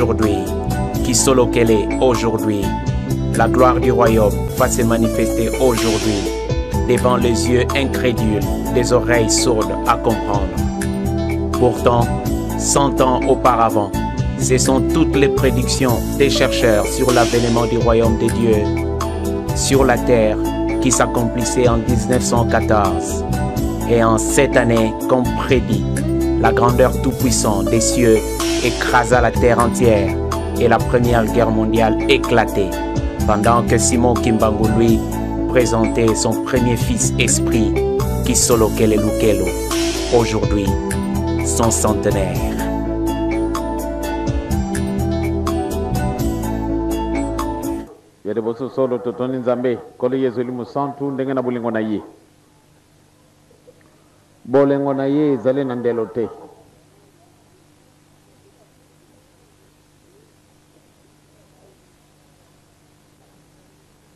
aujourd'hui, qui solo qu'elle est aujourd'hui. La gloire du royaume va se manifester aujourd'hui, devant les yeux incrédules, des oreilles sourdes à comprendre. Pourtant, 100 ans auparavant, ce sont toutes les prédictions des chercheurs sur l'avènement du royaume de Dieu sur la terre qui s'accomplissait en 1914. Et en cette année, comme prédit, la grandeur tout-puissante des cieux écrasa la terre entière et la Première Guerre mondiale éclatait, pendant que Simon Kimbangu, lui, présentait son premier fils esprit, Kisolo Kelelu Kelo, aujourd'hui son centenaire. Yede boso solo totoni nzambe kolo yesu limu santu ndenge na bolingo na ye bolengo na ye ezali na ndelo te.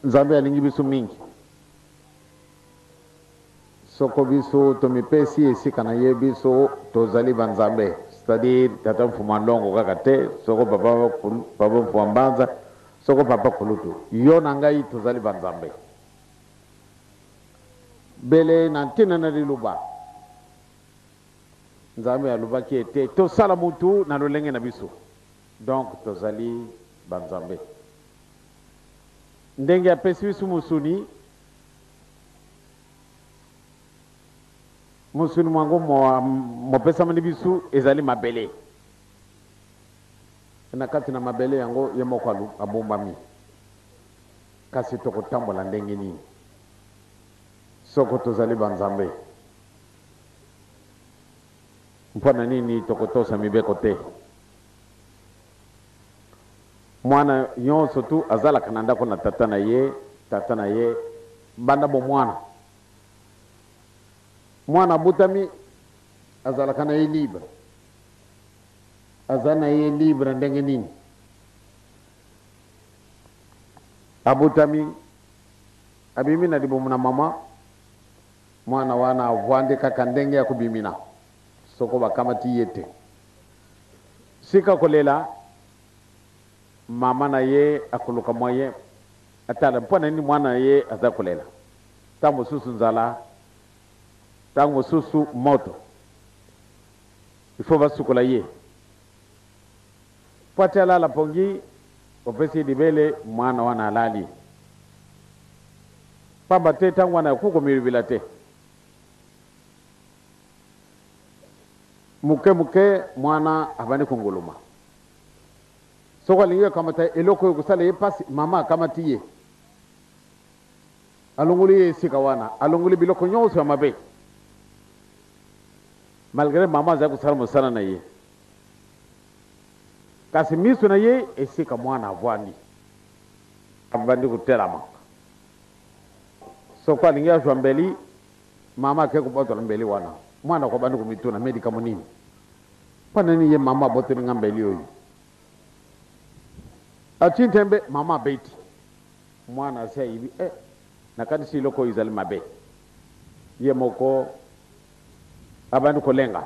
Nzambe alingi biso mingi soko biso tomipesi esika na ye biso tozali banzambe, c'est-à-dire tata mfuma ndongo kaka te, soko papa mfuma mbanza, soko papa kulutu, yo na ngai tozali banzambe bele na ntina na liluba nzambe alubaki ete tosala mutu na lolenge na biso, donc tozali banzambe ndenge apesi biso musuni mwango mopesamani biso ezali mabele na kati na mabele yango ye moko abombami, kasi tokotambola ndenge nini soko tozali banzambe? Mpona nini tokotosa mibeko te? Mwana nyonso tu azalaka na ndako na tata na ye banda bo mwana butami azalaka na ye libre, azana ye libre ndenge nini? Abutami abimi na libomu na mama, mwana wana avwande kaka ndenge ya kubimina soko bakamati yete sika kolela mama na ye akuluka moye atala mpona nini mwana ye aza kolela tango susu nzala, tango susu moto, ifo basukola ye pati alala pongi opesi libele mwana wana alali pamba te tango wana kukomilibila te muke mwana abandi kunguluma soko alingi kamata eloko yokusala ye pasi mama akamati ye alongoli ye esika wana, alongoli biloko nyonso ya mabe malgré mama aza kusala mosala na ye, kasi miso na ye esika mwana avwandi abandi kutelama soko alingi azwa mbeli mama ake kubotola mbeli wana mwana kwa bandi kumituna medikamo nini mpona nini ye mama abotoli nga mbeli oyo achintembe mama beti mwana asia hivi nakati si loko izali mabe ye moko abandi kolenga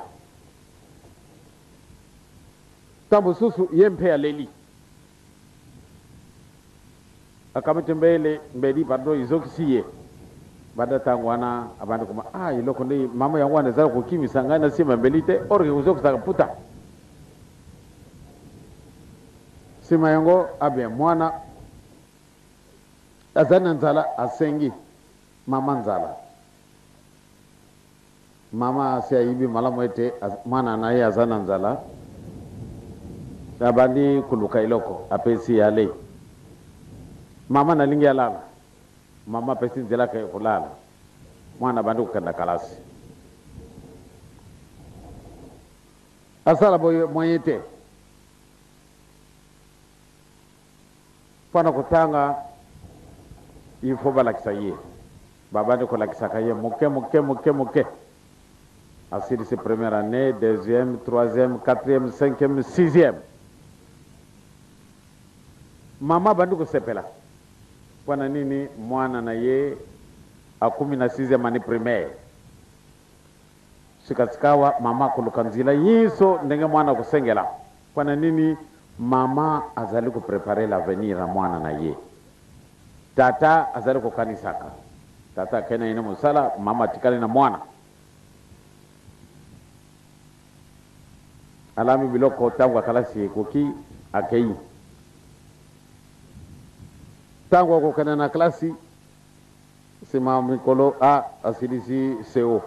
tambo susu ye mpe aleli akamitembele mbedi pardo izokisi ye bada tango wana abandi kuma iloko ndi mama yangu wana zala kukimisa ngai na sima mbeli te orge uzokisa puta sima yango abe mwana azana nzala asengi mama nzala mama asia hivi malamu ete mwana na ye azana nzala abandi kuluka iloko apesi yale mama nalingi alala mama pesi nzela ke kulala mwana bandi kukenda kalasi asala boye moyete pana kutanga ifo balakisa ye babandi kolakisaka ye muke asili se première année, deuxième, troisième, quatrième, cinquième, sixième mama bandi kusepela mpona nini mwana na ye akumi na 6e année primaire sikasikawa mama kuluka nzila yiso ndenge mwana kusengela mpona nini mama azali ko préparer l'avenir ya mwana na ye, tata azali ko kanisaka, tata kena ina musala, mama tikali na mwana. Alami biloko tango kalasi koki akei, tango ko kana na klasi sima mikolo a asilisi seo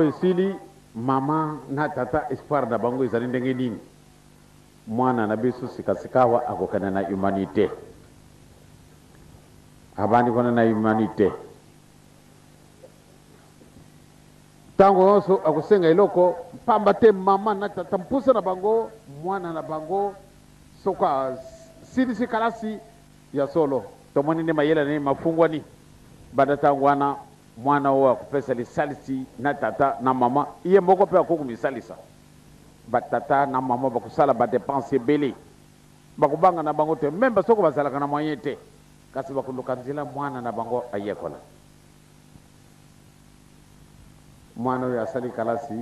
isili, mama na tata espoir da bango izali ndenge nini, mwana na biso sikasikawa akokana na humanité, abandi kona na humanité. Tango oso akusenga iloko pamba te mama na tata mpusa na bango, mwana na bango soka silisi kalasi ya solo tomoni ne mayela ne mafungwa ni badata wana mwana wa kupesa lisalisi na tata na mama iye moko pe akoko misalisa batata na mama bakusala ba dépense belé bakubanga na bango te memba soko bazala kana moyen te kasi bakuluka nzila mwana na bango ayekola. Mwana ya asali kalasi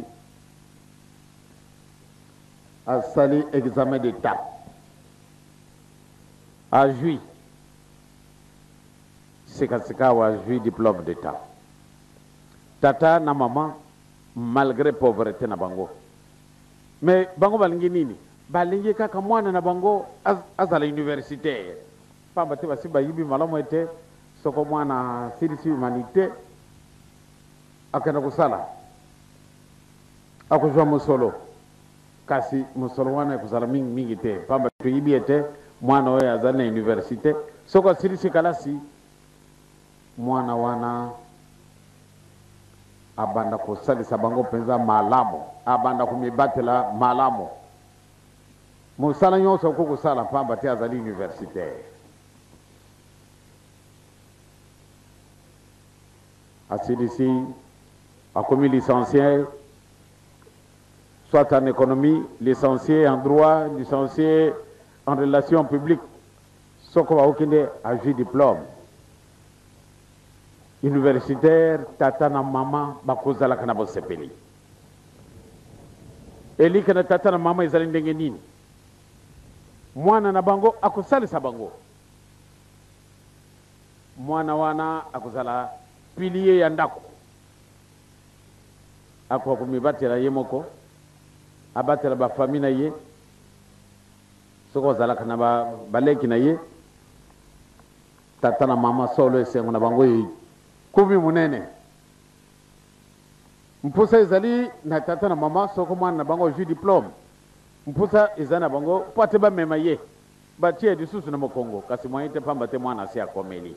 asali examen d'état a jui sikasika wa jui diplôme d'état. Tata na mama malgré pauvreté na bango, mais bango balingi nini, balingi kaka mwana na bango azala universitaire pamba te basi bayibi malamu ete soko mwana silisi humanité akenda kusala akujwa musolo, kasi musolo wana kuzala mingi te pamba tuyibi ete mwana oyo azali na université soko silisi kalasi mwana wana abanda kosalisa bango penza malamu, abanda kumibatela malamu musala nyonso ko kusala pamba te azali universitaire. Asilisi akomi licencié soit en économie, licencié en droit, licencié en relations publiques, soko wa okende a jui diplôme universitaire. Tata na mama bakozala kana bosepeli eli kana tata na mama izali ndenge nini, mwana na bango akosalisa bango, mwana wana akozala pilier ya ndako, ako kumibatela ye moko abatela ba famille na ye soko zala kana baleki na ye. Tata na mama solo esengo na bango yi kubi munene mpusa ezali na tata na mama soko mwana na bango jui diplôme mpusa ezali na bango pate ba mema ye batie disusu na mokongo kasi mwa ite pamba te mwana si akomeli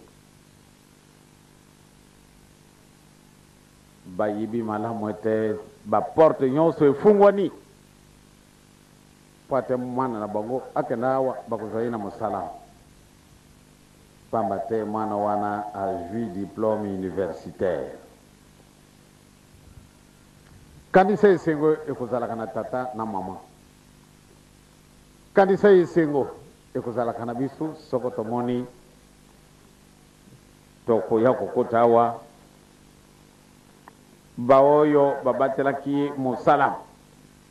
bayibi malamu ete ba porte nyonso efungwani pate mwana na bango akenda awa bakozali na musala pamba te mwana wana a jui diplôme universitaire. Kanisa esengo ekozalaka na tata na mama, kanisa esengo ekozalaka na biso soko tomoni tokoya kokota awa baoyo babatelaki musala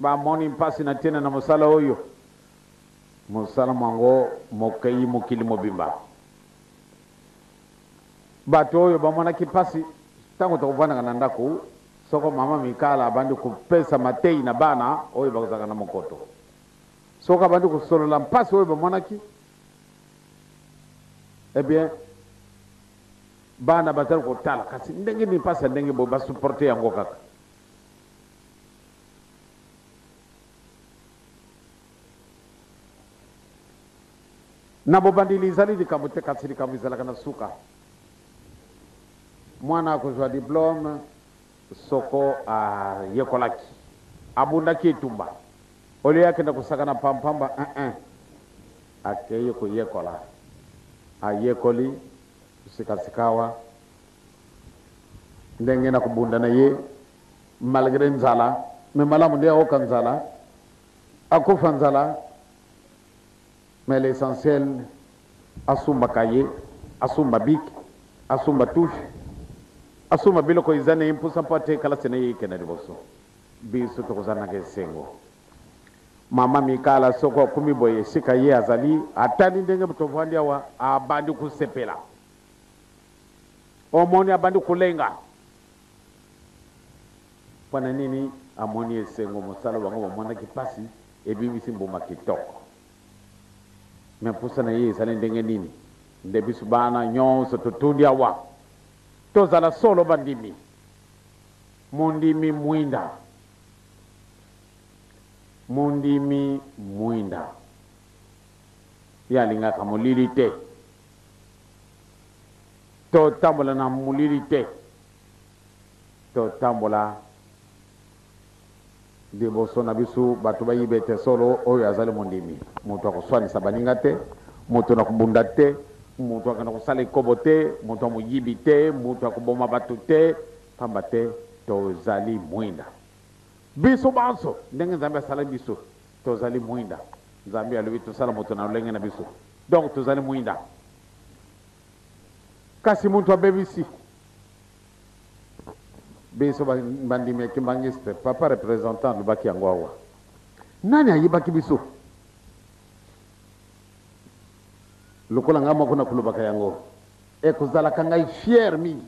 bamoni mpasi na tena na musala oyo musala mango mokei mokili mobimba bato oyo bamonaki pasi tango tokuvandaka na ndako soko mama mikala abandi kupesa matei na bana oyo bakozaka na mokoto soko abandi kusolola mpasi oyo bamonaki bien bana batali kotala kasi ndenge ni mpasi ndenge bo basuporte yango kaka. Na bobandili izali likambo te kasi likambo ezalaka na suka. Mwana akozwa diplôme soko ayekolaki abundaki etumba ole akenda kusakana pampamba akeye koyekola ayekoli sikasikawa ndenge na kubunda na ye malgré nzala me malamu ndia oka nzala akufa nzala mais l'essentiel asumba kaye asumba bik asumba touche asuma biloko izane impusa mpate kala sene yike na liboso biso tokozana ke sengo mama mikala soko kumi boye sika ye azali atani ndenge tovandi awa abandi kusepela omoni abandi kulenga pana nini amoni esengo mosala bango bamona kipasi ebimisi mbuma kitoko me mposa na ye ezali ndenge nini nde biso bana nyonso totundi awa tozala solo bandimi mundimi mwinda mundimi mwinda yalingaka molili te totambola na molili te totambola liboso na biso bato bayibe te solo oyo azali mondimi moto akoswanisa baninga te moto na kubunda te moto akana kosala ekobo te moto amoyibi te moto akoboma bato te pamba te tozali mwinda biso banso ndenge nzambe asala biso tozali mwinda nzambe alobi tosala moto na lolenge na biso donc tozali mwinda kasi muntu abebisi biso bandimi ya kimbangiste papa représentant lobaki yango awa nani ayibaki biso lokola nga moko na kolobaka yango ekozalaka ngai fier mingi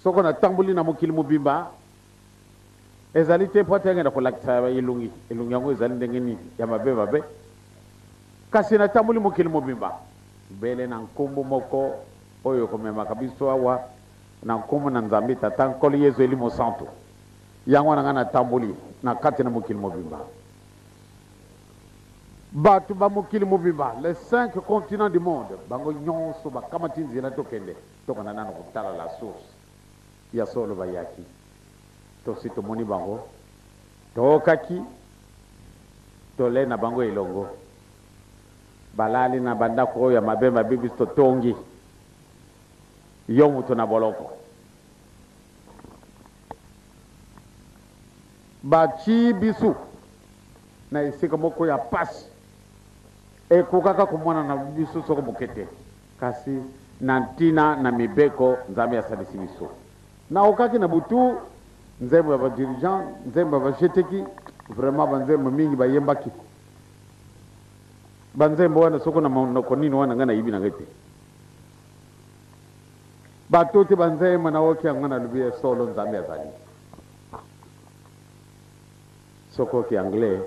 soko natamboli na mokili mobimba ezali te po te ngenda kolakisa elungi yango ezali ndenge nini ya mabe kasi natamboli mokili mobimba bele na nkombo moko oyo komemaka biso awa na nkombo na nzambe tata nkolo yesu eli mosantu yango na nga natamboli na kati na mokili mobimba bato ba mokili mobimba les 5 continents du monde bango nyonso bakamati nzela tokende tokana nano kotala la source ya solo bayaki tosi tomoni bango tokaki tole na bango elongo balali na bandako oyo ya mabe biso totongi yo mutu na boloko bachi bisu na esika moko ya pasi ekokaka komona na biso soko mokete kasi na ntina na mibeko nzambe asalisi biso na okaki na butu nzembo ya badirigant nzembo ya basheteki vraiment banzembo mingi bayembaki banzembo wana soko na monoko nini wana nga nayibi na ngai te bato te banzembo na oki yango na lobi solo nzambe azali soko ki anglais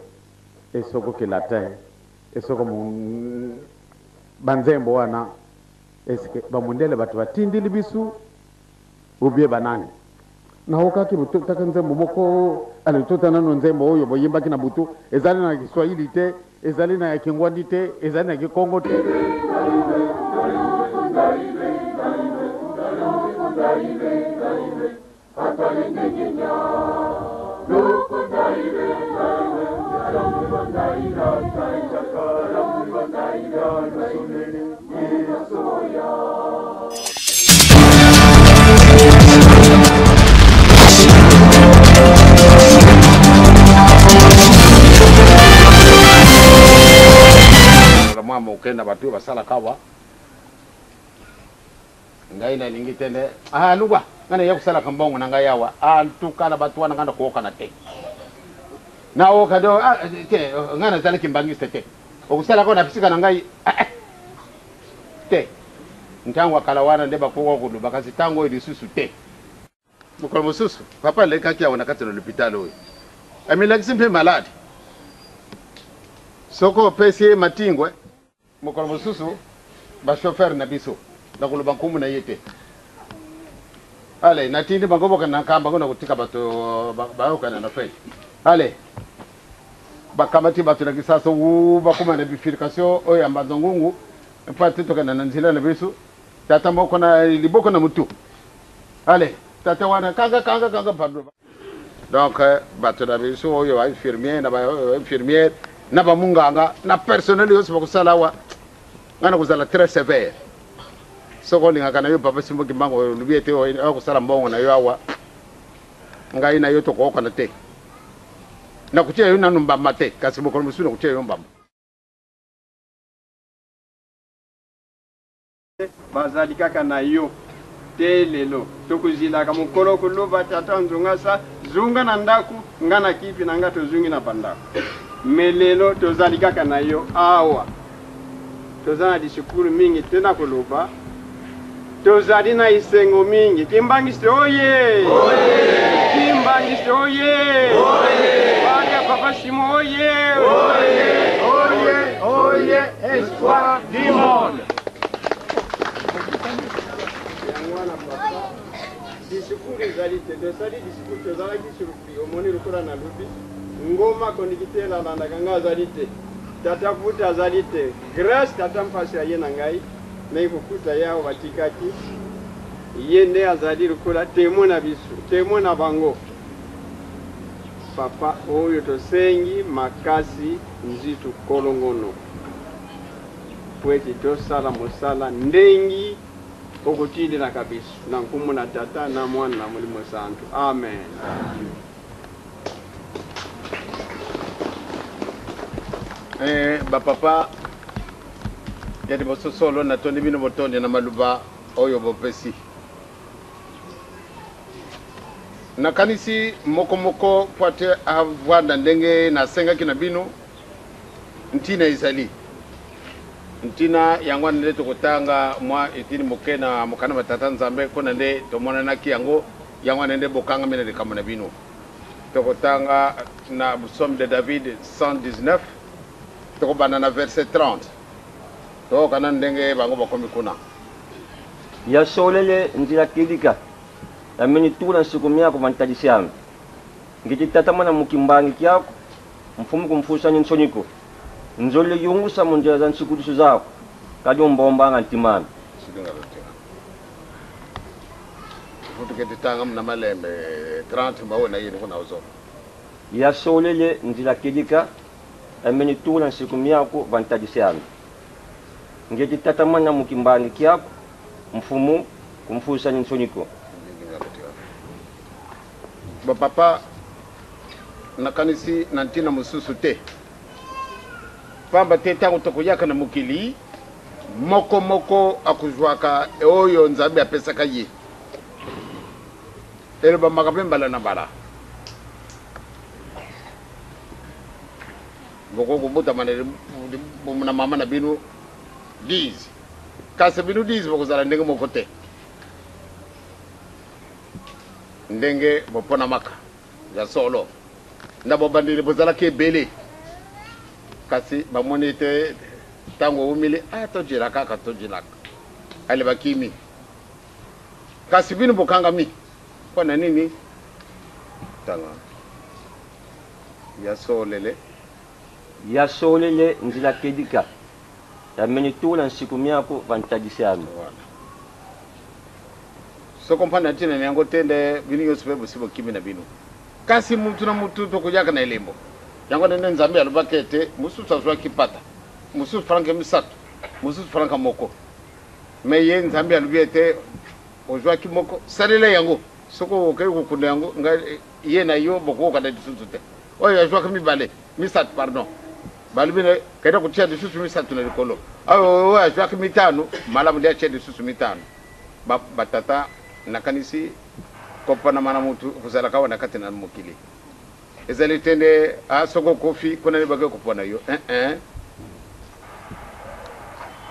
e soko ki latin e soko banzembo wana eske bamundele bato batindili bisu ubie banani na okaki butotaka nzembo moko alitota nano nzembo oyo boyembaki na butu ezali na Kiswahili te ezali na Kingwandi te ezali na Kikongo te mama ukenda batu basala kawa ngai na lingi tende lugwa ngana ya kusala kambongo na ngai yawa ntukana batu wana ngana kuoka na te na oka do te ngana zali kimbangiste te okusala ko na pisika na ngai te ntangwa kala wana ndeba ko kulu bakazi tango ili susu te mukolo mususu papa le kaki ya wana kati na l'hôpital oyo amila simple malade soko pesi matingwe mukolo mususu ba chauffeur na biso na kuluba nkumu na yete ale natindi bangobo kana kamba ngona kutika bato bayoka na fe ale bakamati bato na kisasa bakuma na bifirikasio oyo ya mbazongungu mpati tokana na nzila na biso tata moko na liboko na mutu ale tata wana kanga pardon donc bato na biso oyo ba infirmier na ba infirmière na ba munganga na personnel yose bakusala wa ngana kuzala très sévère soko linga kana yo papa simbo kimbango lubiete o kusala mbongo na yo awa ngai na yo to ko kana te na kutia yo nanu mbamba te kasi moko musu na kutia yo mbamba bazali kaka na yo te lelo tokuzila ka mukolo kuluba tata nzunga sa zunga na ndaku ngana kipi na nga tozungi na pandaku melelo tozali kaka na yo awa tozana disikuru mingi tena koloba tozali na isengo mingi kimbangisi oye kimbangisi oye Baga Papa Simon oye oye espoir du monde disikuru ezalite tosali disikuru tozalaki surpris omoni lokola na lubi ngoma kondikitela landaka nga azali te tata vuta azali te grâce tata mpasi aye na ngai mai kokuta ye awo batikaki ye nde azali lokola temo na biso temo na bango papa oyo tosengi makasi nzitu kolongono po ete tosala mosala ndengi okotilelaka biso na nkumu na tata na mwana na molimo santu amen bapapa yadi boso solo na tondi bino botonde na maluba oyo bopesi nakanisi moko poate avwanda ndenge na senga kina bino ntina izali ntina yango nde tokotanga mwa etini mokena mokana batata nzambe kona nde tomona naki yango nde bokanga mena de kamona bino tokotanga na Psaume de David 119 tokobana na verset 30 tokana ndenge bango bakomi kuna ya solele ndila kidika ameni tula nsikumi yako vantadisiami ngititatamana mukimbangi kyako mfumu kumfusanya nsonyiko nzole yungusa munjira za nsikudusu zako kadi umbombanga ntimami tuketitanga mna malembe 30 mbawona yini kuna uzo ya solele ndila kidika ameni tula nsikumi yako vantadisiami ngititatamana mukimbangi kyako mfumu kumfusanya nsonyiko bapapa nakanisi nantina mususu te pamba te tango tokoyaka na mokili moko akuzwaka oyo nzambe apesaka ye eloba makape mbala na bala boko kubuta manere na mama na binu 10 kasi binu 10 bokozala ndenge moko te ndenge bopona maka ya solo ndabo bandile bozala ke bele kasi bamoni te tango umile tojira kaka tojilaka ale bakimi kasi binu bokanga mi kona nini tanga ya solele nzila kedika ameni tula nsikumi yako vantadisiami so kompana tina nyango tende binu yosebe busibo kimi na binu kasi mtu na mtu tokujaka na elembo yango nende nzambe alubakete musu tsazwa kipata musu franka misatu musu franka moko meye nzambe alubete ozwa kimoko salele yango soko kai kukunda yango nga ye na yo boko kada disusu te oyo yazwa kimi bale misatu pardon balubine kaida kutia disusu misatu na likolo ayo yazwa kimi tano malamu dia chia disusu mitano batata nakanisi kopana mana mutu kuzala kawa nakati na mukili ezali tende soko kofi kuna nibage kupona yo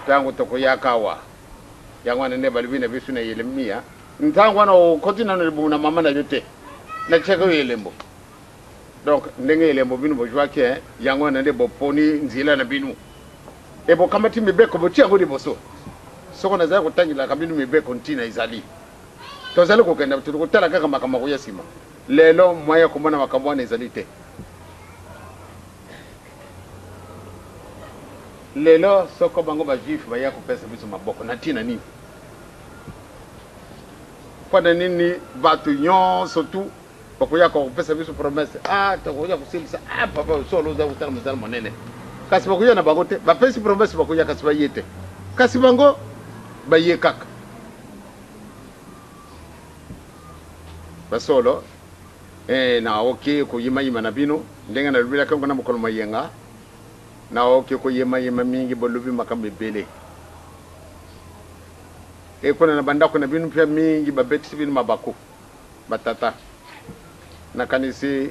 tango toko yakawa yangwana ne balibina bisu na yelemia ntango na kotina no libuna mama na yote na cheka yelembo donc ndenge yelembo binu bojwa ke yangwana ne boponi nzila na binu ebo kamati mibeko botia ngodi boso soko na za kutangila kabinu mibeko ntina izali tozali kokenda tukutala kaka makamako ya sima lelo mwaya kumona makambo na izali te lelo soko bango ba juif baya kupesa biso maboko na tina nini kwa nini batu nyonso tu bakoya ko kupesa biso promesse takoya kusilisa papa solo za kutala mzala monene kasi bakoya na bango te bapesi promesse bakoya kasi bayete kasi bango baye kaka basolo na oke ko yima na bino ndenga na lubila kango na mukolo mayenga na oke ko yima mingi bolubi makambe bele kuna na banda kuna binu pia mingi babeti binu mabako batata na kanisi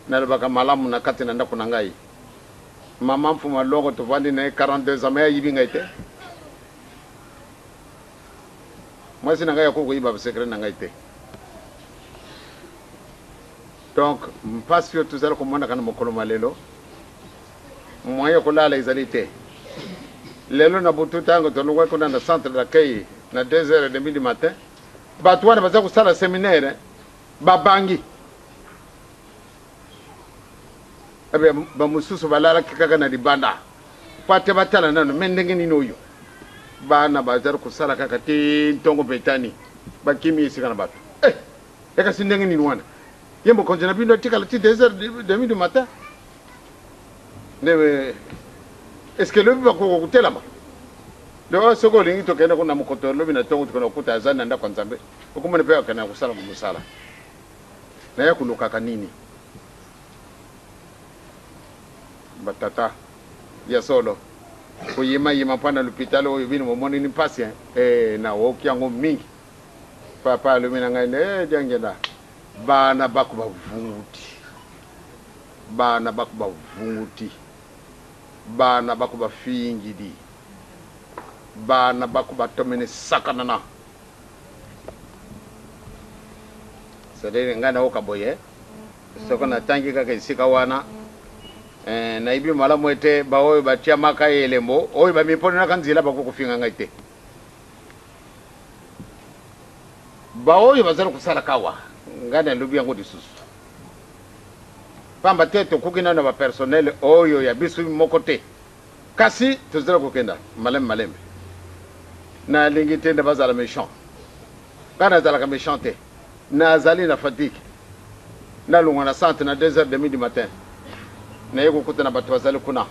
na baka malamu na kati na ndako na ngai mama mfuma longo to vandi na 42 ans mais yibi ngaite moi c'est na ngai ko yiba secret na ngaite donc parce que tout ça ko mona kana mokolo malelo moyo ko lala izalite lelo na butu tango to lugwa ko na centre d'accueil na 2h30 du matin batu wana baza kusala séminaire babangi abe ba mususu balala kaka na libanda pate batala nano mendenge ni noyo bana bazar kusala kaka ti tongo betani bakimi isikana batu eka sindenge ni wana yembo konjena bindo tikala ti 2h30 du matin newe est-ce que le ba ko kutelama do soko lingi to kena kuna mukoto lobi na tongo tukona kuta azana nda kwanzambe ukumone pe kana kusala kumusala na yakuluka kanini batata ya solo kuyima yima pana l'hôpital oyo bino momoni ni patient na wokiango mingi papa lo mina ngai jangenda bana bakuba vunguti bana bakuba vunguti bana bakuba fingidi bana bakuba tomene sakanana sadere ngana okaboye soko na tangi kaka isika wana na ibi malamu ete baoyo batia maka elembo oyo bamiponi na kanzila bakukufinga ngaite baoyo bazala kusala kawa ngana lubi yango disusu pamba teto kukina na ba personnel oyo ya bisu mokote kasi tuzala kukenda malem na lingi tende bazala méchant kana zala ka méchanté na zali na fatigue na lunga na centre na 2h30 du matin na yeko kuta na batu bazali kuna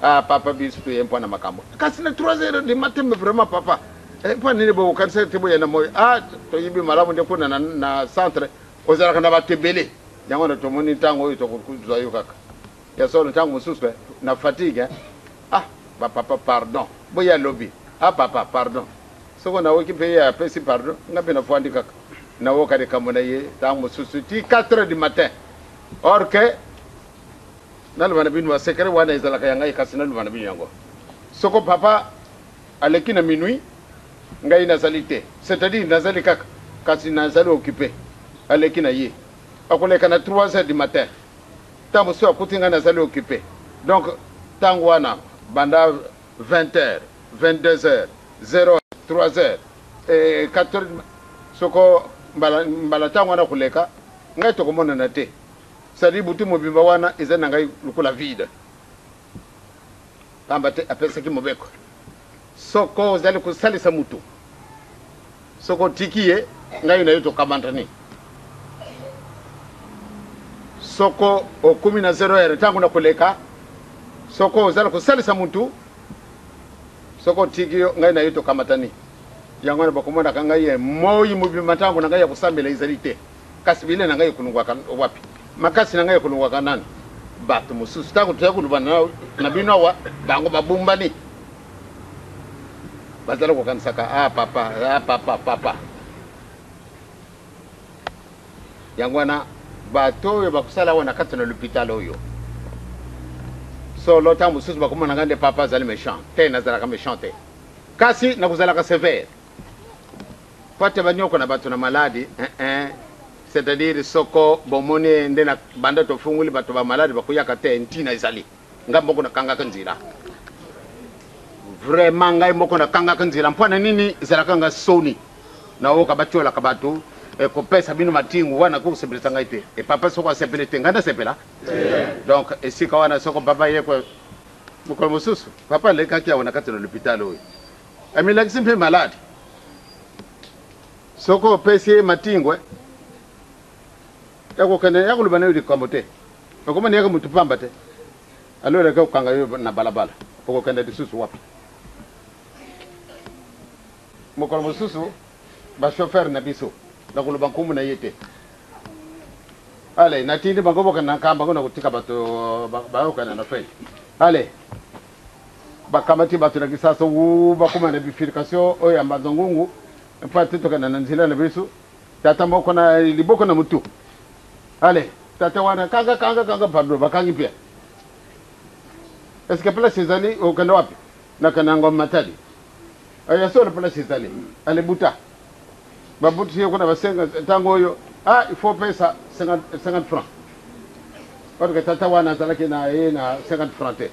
papa bisu to yempo na makambo kasi na 3h du matin mais vraiment papa pa nini bo kanisa tebo yana moyo to yibi malamu de kuna na centre ozala kana batebele yango na tomoni tango oyo to kuzwa yo kaka ya solo tango mususu na fatigue ba papa pardon boya lobby papa pardon soko na woki pe ya pesi pardon ngape na fwandi kaka na woka de kamona ye tango mususu ti 4h du matin or que nalu bana binu wa secret wana izala kayanga ikasi nalu bana binu yango soko papa aleki na minuit ngai nazalite c'est-à-dire nazali kaka kasi nazali occupé aleki na ye akoleka na 3h du matin tango so akutinga nazali occupé donc tango wana banda 20h 22h 0 3h 4h soko mbala tango wana kuleka ngai to komona na te sadi buti mobimba wana ezana ngai lukula vide pamba te apesa ki mobeko soko zali kusalisa mutu soko tikiye ngai na yoto kamandani soko okumi na 0h tangu na kuleka soko zali kusalisa mutu soko tikiyo ngai na yoto kamatani yango na bakomona kanga ye moyi mobimba tangu na ngai ya kusambela izalite kasibile na ngai kunungwa wapi makasi na ngai kunungwa kanani batu mususu tangu tuyakulubana na binawa bango babumbani bazala ko kansaka papa yangwana bato yo bakusala wana kati na l'hôpital oyo so lota mususu bakomona ngande papa zali méchant te nazala ka méchant te kasi na kuzala ka sévère pate banyoko na bato na maladi c'est-à-dire soko bomone ndena banda to funguli bato ba maladi bakuyaka te ntina izali ngamboko na kanga kanzira vraiment ngai moko na kanga kanzira mpona nini zalaka nga soni na woka batiola ka bato ko pesa bino matingu wana ko sebelesa ngai te e papa soko asepele te nganda sepela donc esika wana soko papa yeko moko mususu papa le kaki wana kati na l'hôpital oyo amila kisimpe malade soko pesi matingwe yako kende yako lubana yudi kamote ngoma ni yako mutupamba te alo le ka kanga yo na balabala poko kende disusu wapi moko mususu ba chauffeur na biso na kuluba nkumu na yete ale natindi bangobo kana kamba ngona kutika bato ba kana na fe ale bakamati bato na kisasa bakuma na bifirikasio oyo amazongungu mpati to kana na nzila na biso tata moko na liboko na mutu allez tata wana kanga pardon bakangi pia est-ce que pala Cezali ukanda wapi na kana ngoma matadi aya sio pala Cezali ale buta babuti sio kuna basenga tango hiyo il faut pesa 50 francs parce que tata wana zalaki na yeye na 50 francs te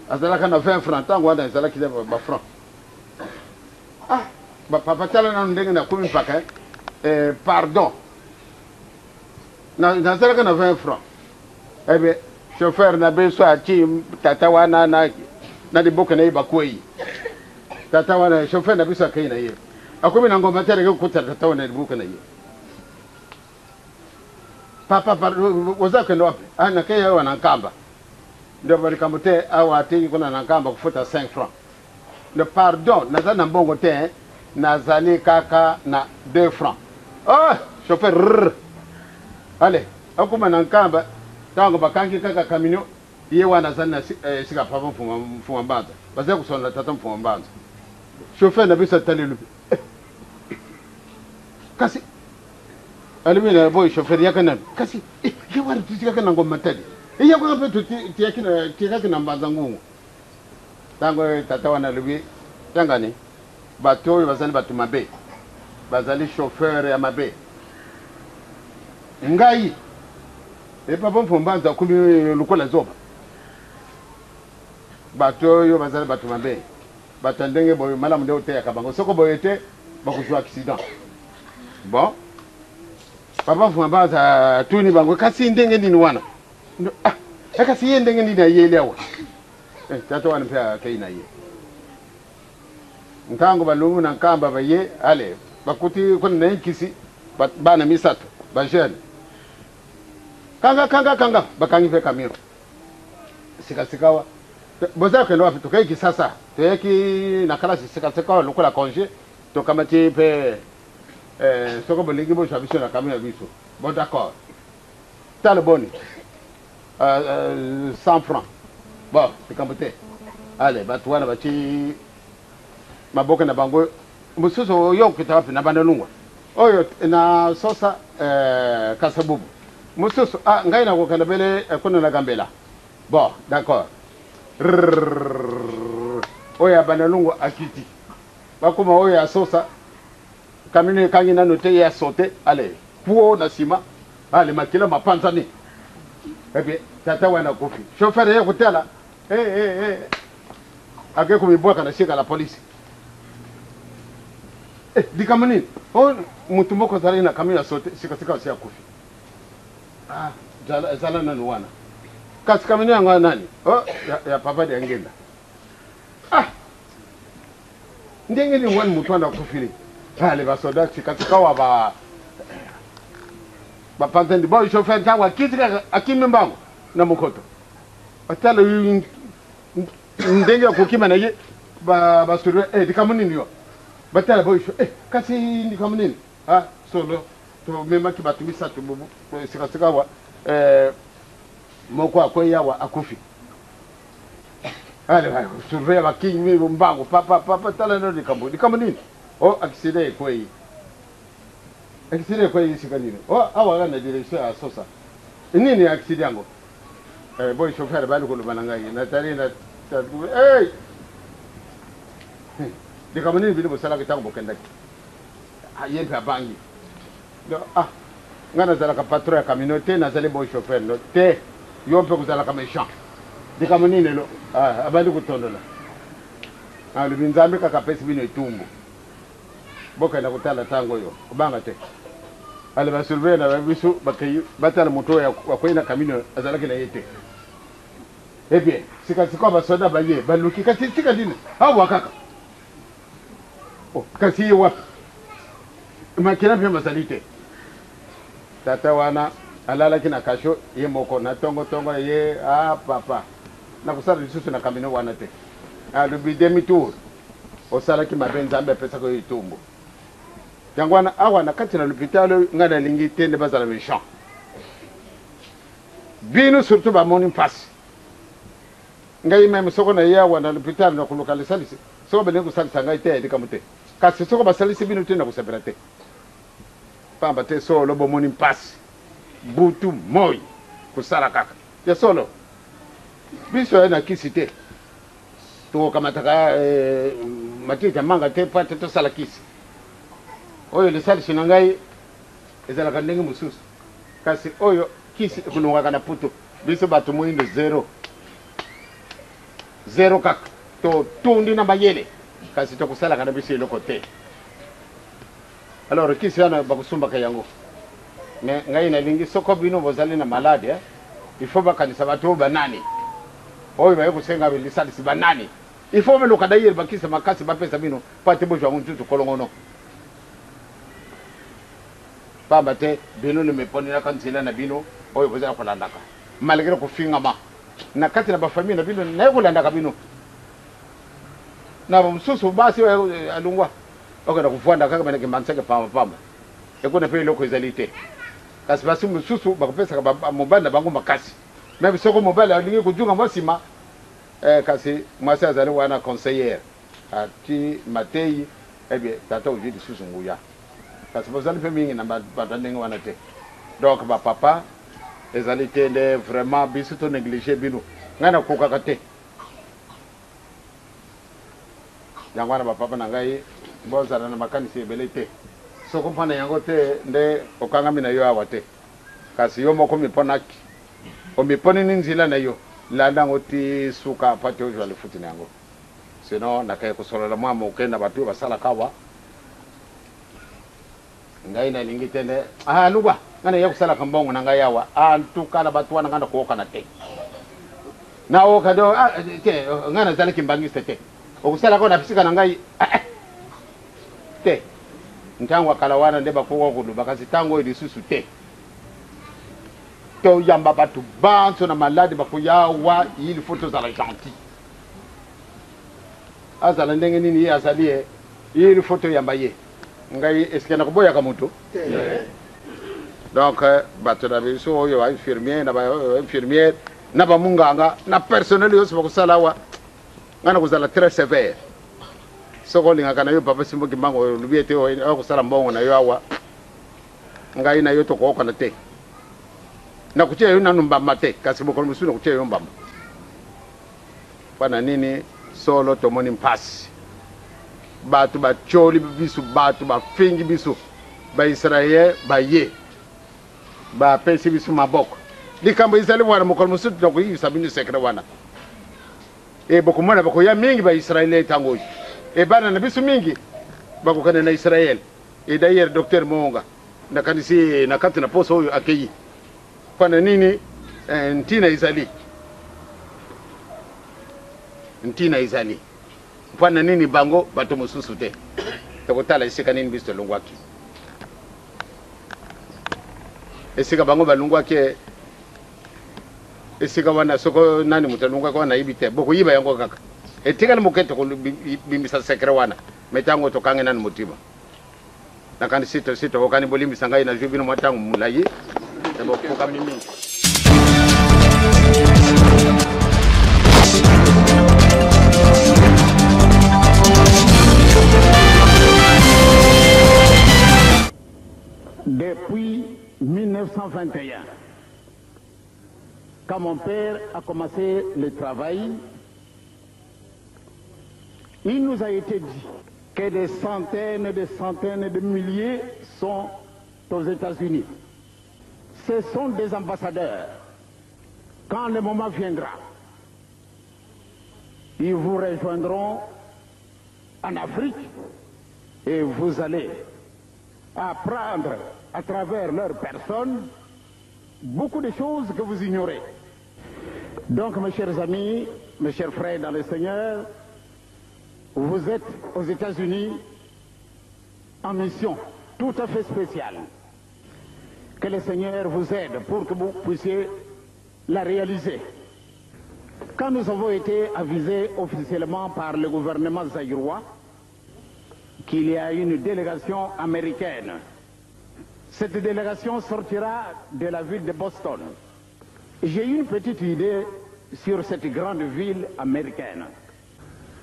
azalaka na 20 francs tango wana zalaki ba francs papa tala na ndenge na kumi paka pardon na zalaka na 20 francs bien chauffeur na beso achi tata wana na diboka na iba kwei tata wana chauffeur na beso akai na yeye akumi na ngoma tere ko tata wana diboka na yeye papa wazake ndo wapi na kaya wana kamba ndio bali kambote au atiki kuna na kamba kufuta 5 francs le pardon na mbongo te nazali kaka na 2 francs chauffeur allez akuma na kamba tango bakangi kaka kamino ye wana zana sika papa mfuma mbanza baze kusonda tata mfuma mbanza chauffeur na bisa talilu kasi alimina boy chauffeur yakana kasi ye wana tutika kana ngoma tadi ye kwa petu tiakina mbanza ngungu tango tata wana lubi tangani bato bazali batu mabe bazali chauffeur ya mabe ngai papa mfumbanza kumi lukola zoba bato yo bazali batu mabe batandenge boy malamu de hotel ya kabango soko boyete bakujwa accident bon papa mfumbanza tuni bango kasi ndenge nini wana kasi ye ndenge nini ayelewa tata wana pia kaina ye ntango balungu na kamba baye ale bakuti kuna nkisi bana misato ba jeune kanga bakangi pe kamiro sikawa boza ke no afito kai sasa teki na kala sikawa lokola congé to kamati pe soko bolingi bo chabiso na kamiro biso bon d'accord tale boni 100 francs bon sikambote ale batwana bachi maboka na bango mususu yo kitawapi na bandalungwa oyo na sosa kasabubu mususu ngai na kokana bele kuna na gambela bon d'accord oya bandalungwa akiti bakuma oya sosa kamine kangi na note ya sote ale puo na sima ale makila mapanzani ebe tata wana kofi chauffeur ya kutela ake kumibwaka na shika la polisi dikamani mutu moko zali na kamera sote sika usia kufi zala nani wana kasi kamera yanga nani ya papa de ngenda ndenge ni wani mutu wana kufili pale basoda sika wa ba pantendi boy chauffeur tawa kitika akime mbango na mukoto atala ndenge kukima na ye ba suru dikamani niyo batala boy kasi ndikamani nini solo to mema kibatumisa tububu sika wa moko akoya wa akufi ale hayo surveya bakinyi mbango papa tala no dikamani nini accident kwei sika nini awa na direction ya sosa nini accident yango boy chauffeur bali ko bananga na tari na dikamani nini bilo sala kitango bokenda yempe abangi ngana zala ka patron ya communauté na zale boy chauffeur no te yompe kuzala ka méchant dikamani nelo abali kutondola lubinzambe kaka pesi bino etumbu boka na kutala tango yo kubanga te ale basurveya na babisu bakayi batala moto ya kwenda kamino azalaki na yete bien sika basoda baye baluki kasi sika dine hawa kaka kasi wapi makina pia masalite tata wana alala kina kasho ye moko na tongo ye papa na kusala lisusu na kamino wana te alubi demi tour osala ki mabenza ambe pesa ko itumbu yangwana awa na kati na l'hôpital ngana lingi tende bazala méchant bino surtout ba moni passe ngai même soko na yawa na l'hôpital na kulokala salisi soko bene ko salisa ngai te dikamute kasi soko ba salisi bino tende ko separate pamba te so lobo moni passe butu moi kusala kaka ya solo biso na kisi te tokamataka matita manga te pate tosala kisi oyo lisalisi na ngai ezalaka ndenge mosusu kasi oyo kisi ekulungaka na putu biso bato moyindo zero kaka totundi na mayele kasi tokusalaka na biso eloko te alors kisi wana bakusumbaka yango me ngai nalingi soko bino bozali na malade il faut bakanisa bato banani oyo baye kusenga lisalisi banani il faut meluka dayeri bakisa makasi bapesa bino pate bozwa muntu kolongono pamba te bino nimeponela nzela na bino oyo bozala kolandaka malgré kofingama na kati na bafamille na bino naye kolandaka bino na bamususu basi alungwa okenda kuvwanda kaka baneke manseke pamba ekuna pe eloko ezali te kasi basi mosusu bakopesaka mobali na bango makasi meme soko mobali alingi kojunga mwasima kasi mwasi azali wana conseillere ati matei ebie tata ozwi lisusu nguya kasi bozali mpe mingi na bato ndenge wana te donc bapapa ezali te nde vraiment biso to néglige bino ngai nakokaka te yango wana bapapa na ngai bozala na makanisi ebele te soko mpona yango te nde okangami na yo awa te kasi yo moko miponaki omiponini nzela na yo landa yango ti suka pate ozwa lifuti na yango sino nakaye kosolola mwa moke na bato oyo basalaka awa ngai nalingi te nde lugwa ngai naye kosalaka mbongo na ngai awa antuka na bato wana ngai nakooka te naoka do te ngai nazalaki mbangiste te okusalaka na bisika na ngai te ntango akala wana nde bakoka koluba kasi ntango oyo lisusu te toyamba bato banso na malade bakoyawa il faut tozala gentil azala ndenge nini ye azali ye il faut toyamba ye ngai eske nakoboyaka moto donc bato na biso oyo bainfirmier na bainfirmiere na bamunganga na personnel nyonso bakosala awa ngai nakozala très sévère soko olingaka na yo papa simboki mbango olobi ete okosala mbongo na yo awa ngai na yo tokookana te nakutia yo nanu mbamba te kasi mokolo mosusu nakutia yo mbamba mpona nini solo tomoni mpasi bato batioli biso bato bafingi biso baisrael baye bapesi biso maboko likambo ezali wana mokolo mosusu nakoyibisa bino sekre wana bokomona bakoya mingi baisrael ntango oyo bana na biso mingi bakokana na israel d'ailleurs docteur monga nakanisi na kati na poso oyo akeyi mpona nini ntina ezali mpona nini bango bato mosusu te tokotala esika nini biso tolongwaki esika bango balongwaki esika wana soko nani moto alongwaki wana ayibi te bokoyiba yango kaka etikali mokete kobimisa sekre wana metango tokange nani motima nakandi sito okani bolimbisa ngai na jwi bino mwa ntango molayi ebokokami mingi Depuis 1921, quand mon père a commencé le travail, il nous a été dit que des centaines de milliers sont aux États-Unis. Ce sont des ambassadeurs. Quand le moment viendra, ils vous rejoindront en Afrique et vous allez apprendre à travers leur personne beaucoup de choses que vous ignorez. Donc, mes chers amis, mes chers frères dans le Seigneur, vous êtes aux États-Unis en mission tout à fait spéciale. Que le Seigneur vous aide pour que vous puissiez la réaliser. Quand nous avons été avisés officiellement par le gouvernement zaïrois qu'il y a une délégation américaine, cette délégation sortira de la ville de Boston. J'ai une petite idée sur cette grande ville américaine.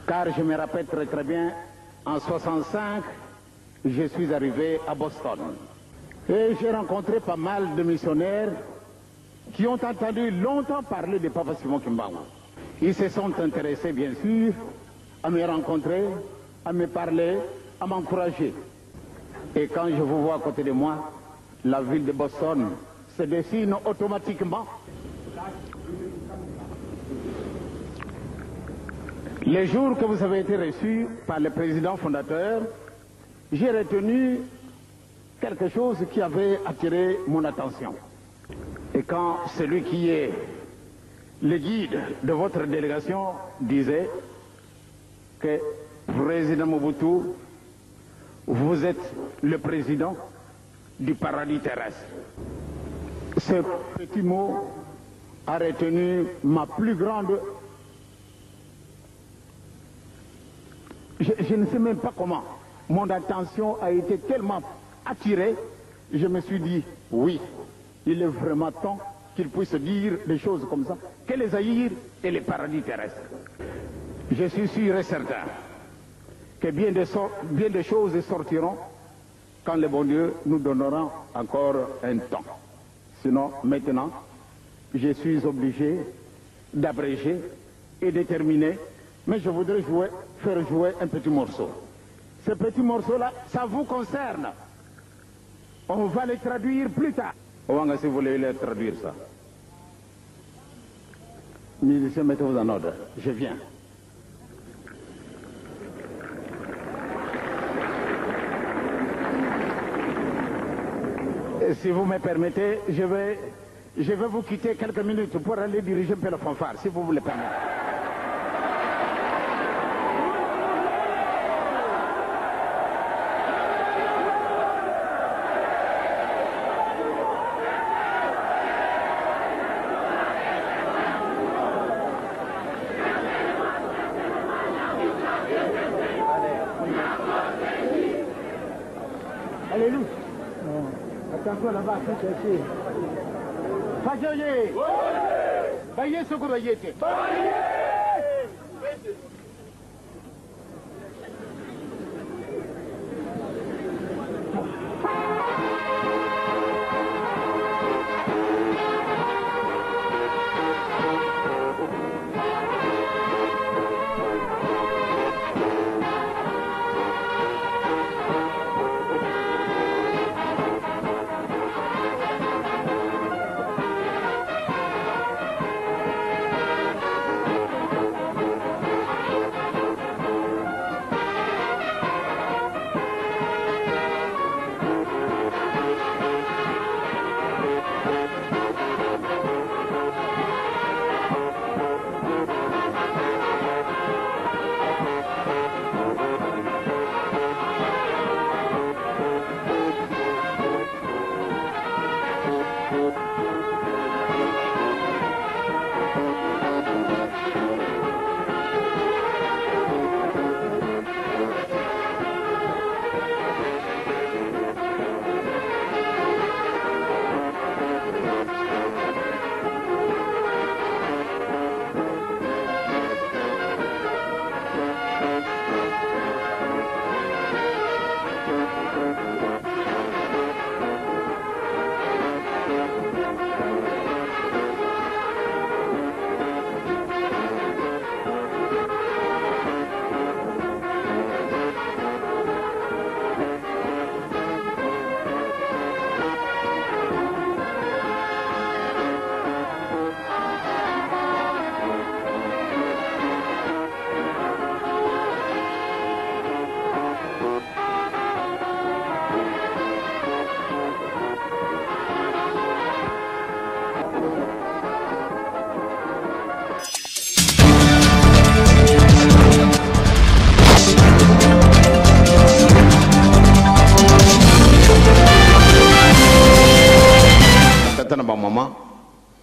Car je me rappelle très bien, en 65, je suis arrivé à Boston. Et j'ai rencontré pas mal de missionnaires qui ont entendu longtemps parler de Papa Simon Kimbangu. Ils se sont intéressés, bien sûr, à me rencontrer, à me parler, à m'encourager. Et quand je vous vois à côté de moi, la ville de Boston se dessine automatiquement. Les jours que vous avez été reçus par le président fondateur, j'ai retenu quelque chose qui avait attiré mon attention. Et quand celui qui est le guide de votre délégation disait que président Mobutu, vous êtes le président du paradis terrestre. Ce petit mot a retenu ma plus grande... Je ne sais même pas comment. Mon attention a été tellement attirée, je me suis dit, oui, il est vraiment temps qu'il puisse dire des choses comme ça, que les Zaïre et les paradis terrestres. Je suis sûr et certain que bien des choses sortiront quand le bon Dieu nous donnera encore un temps. Sinon, maintenant, je suis obligé d'abréger et de terminer, mais je voudrais faire jouer un petit morceau. Ce petit morceau-là, ça vous concerne. On va le traduire plus tard. Ouanga, si vous voulez le traduire ça. Musiciens, mettez-vous en ordre. Je viens. Et si vous me permettez, je vais vous quitter quelques minutes pour aller diriger un peu la fanfare, si vous voulez permettre. Alléluia. Attention là-bas, c'est cherché. Fajoye. Baye sokoro yete.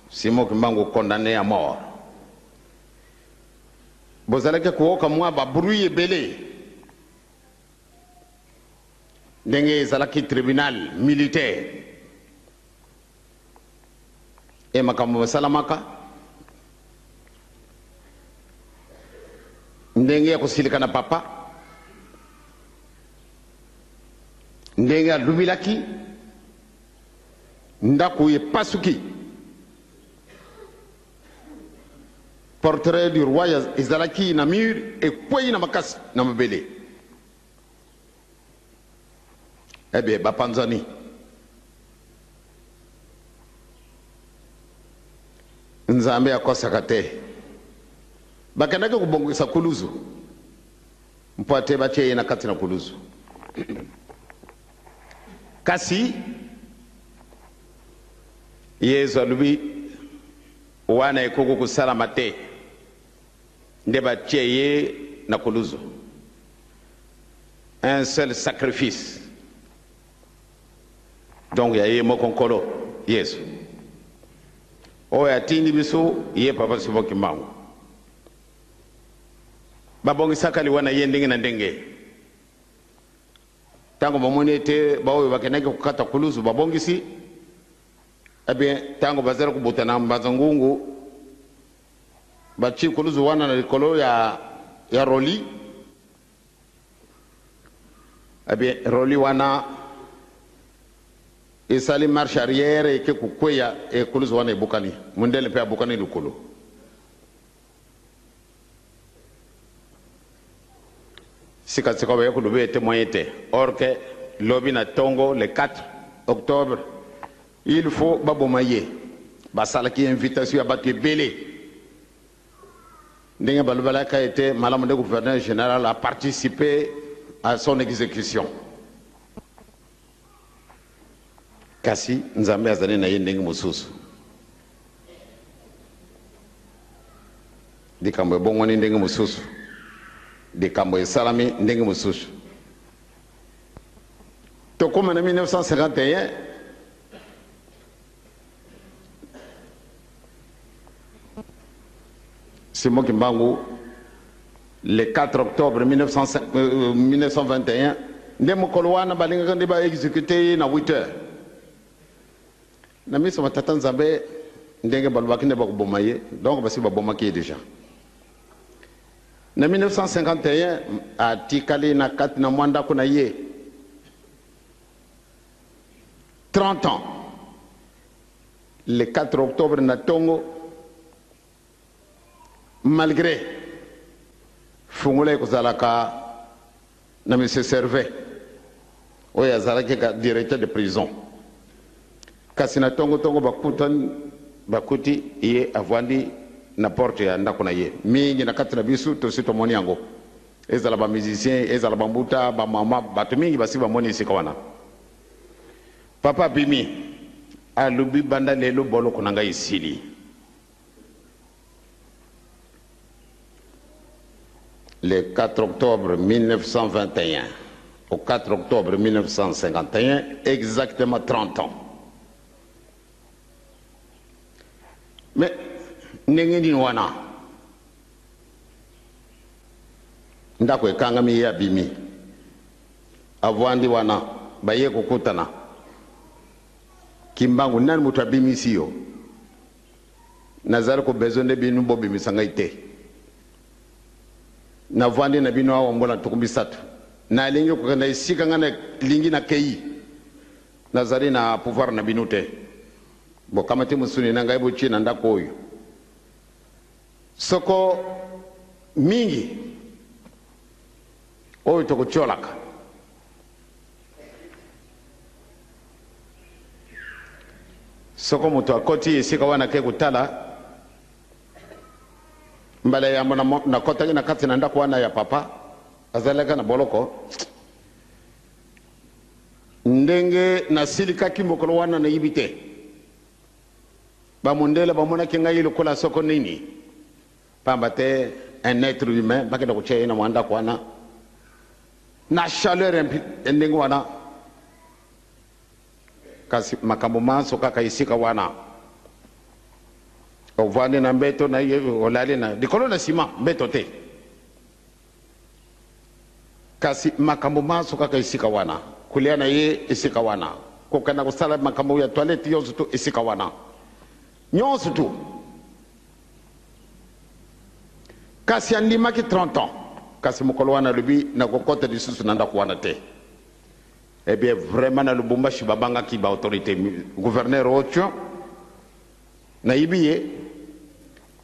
Simon Kimbangu condamné à mort. Vous allez que moi va bruit belé. Dengue zalaki tribunal militaire. Et makamu salamaka. Dengue ko silikana papa. Dengue lubilaki. ndako ye pasuki portrait du roi ezalaki na mur ekwei na makasi na mabele. Bien bapanzani nzambe akosaka te bakendaki kobongisa kuluzu mpo ate batie ye na kati na kuluzu kasi yesu alobi wana ekoko kosalama te nde batie ye na kuluzu. Un seul sacrifice. Donc ya ye moko nkolo yesu oyo atindi biso ye papa Simoki Mbangu babongisaka liwana ye ndenge na ndenge tango bamoni ete baoyo bakendaki kokata kuluzu babongisi tango bazali kobota na mbanza ngungu batie kuluzu wana na likolo ya roli roli wana esali marche arrière eke kukweya ekuluzu wana ebukani mundele mpe abukani likolo. Sikasika baye kulubi ete moyen te. Or que lobi na tongo le 4 octobre il faut baboma ye basalaki invitation ya bato ebele ndenge balobalaka ete malamu nde gouverneur général a participé à son exécution. Kasi nzambe azali na ye ndenge mosusu likambo ebongwani ndenge mosusu likambo esalami ndenge mosusu. Tokoma na 1951 Simoki Mbangu le 4 octobre 1921 nde mokolo wana balingaka nde baexécuté na 8 heures na miso matata nzambe ndenge balobaki nde bakoboma ye donc basi babomaki ye déjà. Na 1951 atikali na kati na mwa ndako na ye 30 ans le 4 octobre na tongo malgré fungula ekozalaka na monsieur Servet oyo azalaki ka directeur de prison kasi na tongo bakuti ye avandi na porte ya ndako na ye mingi na kati na biso tosi tomoni yango ezala bamusicien ezala bambuta bamama bato mingi basi bamoni esika wana. Papa Bimi alobi banda lelo boloko na ngai esili le 4 octobre 1921 au 4 octobre 1951 exactement 30 ans. Mais ndenge nini wana ndako ekangami ye abimi avwandi wana baye kokutana Kimbangu nani mutu abimisi yo nazali ko besoin de binu bobimisa ngai te navwandi na bino awa mbola tukumbisatu na lingi kokenda isika ngana lingi na kei nazali na pouvoir na binu te bo kama te musuni na ngai bochi na ndako oyo soko mingi oyo tokucholaka soko mutu akoti esika wana ke kutala mbala ya mona na kota na kati na ndako wana ya papa azalaka na boloko ndenge na silika kimbokolo wana na yibite bamundela bamona kinga yilo kola soko nini pambate un être humain bakenda kucheye na mwanda kwana na chaleur ndenge wana kasi makambo manso kaka isika wana ovane na mbeto na ye olale na dikolo na sima mbeto te kasi makambo manso kaka isika wana kulia na ye isika wana kokana kusala makambo ya toilette yozo tu isika wana nyonso tu kasi andimaki 30 ans kasi mokolo wana lobi na kokota lisusu na ndako wana te eh bien vraiment na Lubumbashi babanga ki ba autorité gouverneur Otio na ibiye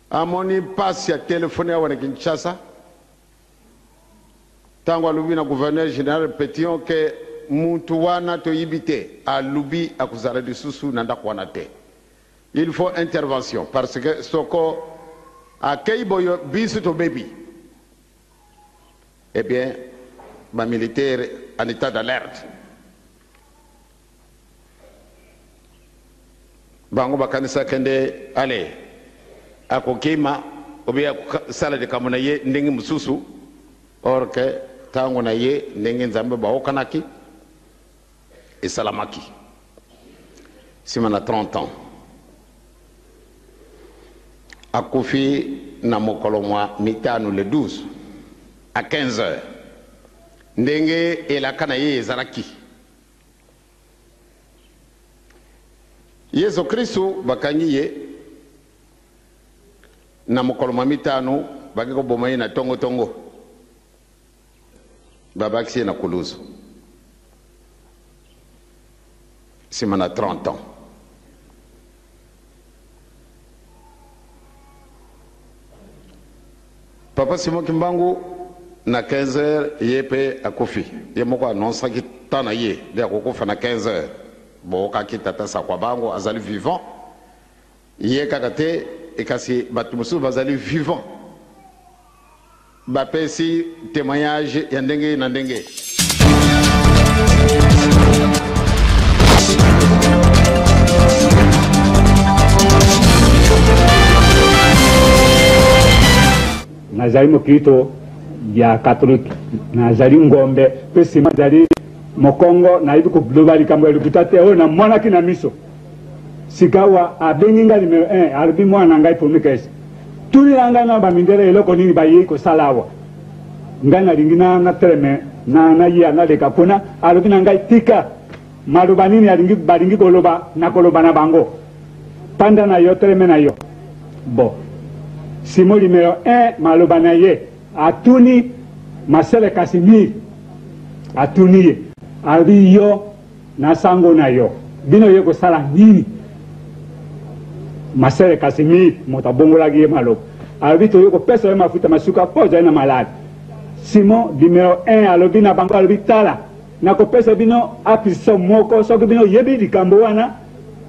amoni passe ya téléphoné wa Kinshasa tango alubi na gouverneur général Pétion que muntu wana to yibite alubi akuzala disusu nanda kwana te. Il faut intervention parce que soko akei boyo bisu to baby. Eh bien ba militaire en état d'alerte. Bango bakanisa kende ale akokima obia sala de kamona ye ndenge mususu or que tango na ye ndenge nzambe baokanaki et salamaki simana 30 ans akufi na mokolo mwa mitano le 12 à 15 heures ndenge elakana ye ezalaki Yesu Kristo bakangi ye na mokolo mwa mitano bakiko bomaye na tongo tongo babakisi na kuluzu simana 30 ans Papa Simon Kimbangu na 15 heures yepe akufi ye moko annonce ki tana ye de akokufa na 15 heures boka ki tata sa kwa bango azali vivant ye kakate ekasi batu musu bazali vivant bapesi témoignage ya ndenge na ndenge nazali mokito ya catholique nazali ngombe pesi mazali mokongo na yibi ko globali kambo elukutate o na mwana kina miso sikawa abenginga numéro 1 arbi mwana ngai pomikes tuni langa na ba mindere eloko nini ba yi ko salawa ngana lingina na treme na ya na leka pona arbi ngai tika maluba nini alingi balingi koloba na koloba na bango panda na yo treme na yo bo simo numéro 1 maluba na ye atuni Marcel Casimir atuni ye ari yo na sango na yo bino ye ko sala nini Marcel Casimir motabongola gi malo ari to yo ko pesa ye mafuta masuka poja na malade Simon numéro 1 alobi na bango alobi tala na ko pesa bino apiso moko so bino yebi likambo wana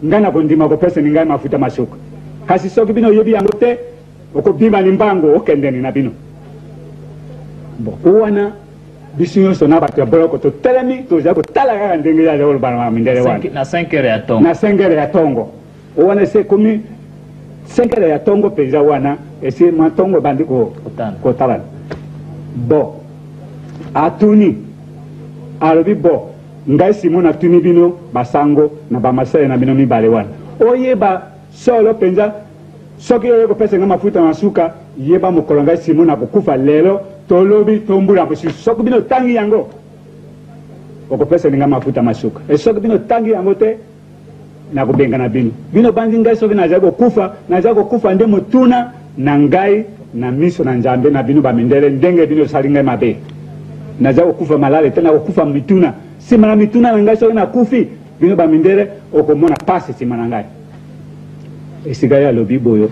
ngana ko ndima ko pesa ningai mafuta masuka kasi so bino yebi yango te oko bima ni mbango okendeni na bino bo wana bisinyo sona bato boloko to telemi to jako tala kaka ndenge ya jolo bana mindele wana na 5 heures ya tongo na 5 heures ya tongo wana se komi 5 heures ya tongo peza wana ese matongo bandiko kotala bo atuni alobi bo ngai simona tuni bino basango na bamasele na bino mibale wana oyeba solo penza soki yo ko pesa ngama mafuta masuka yeba mokolo ngai simona kokufa lelo tolobi tombula ko soki bino tangi yango oko pesa ngama mafuta masuka e soki bino tangi yango te na kubenga na bino bandi ngai soki na jago kufa nde motuna na ngai na miso na nzambe na bino bamindele ndenge bino salinga mabe na jago kufa malale te na kufa mituna sima na mituna na ngai soki na kufi bino bamindele okomona pasi sima na ngai esika ya lobi boyo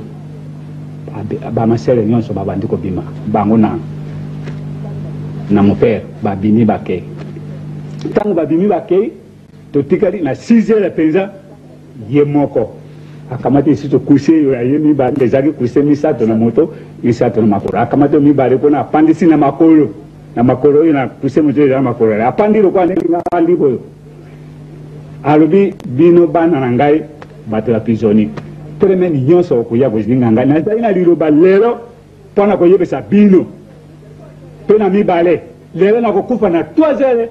bamasele nyonso babandi kobima bango na mopere babimi bakei ntango babimi bakei totikali na 6 heures penza ye moko akamati esi tokuse yo aye mibale ezalaki kuse misato na moto misato na makolo akamati yo mibale mpona apandisi na makolo oyo na kuse moto ezala makolo apandi lokwa ndenge apandi boyo alobi bino bana na ngai bato ya prisonnier telemeni nyonso okuya kozinga ngai nazali na liloba lelo mpona koyebisa bino mpe na mibale lelo nakokufa na 3 heures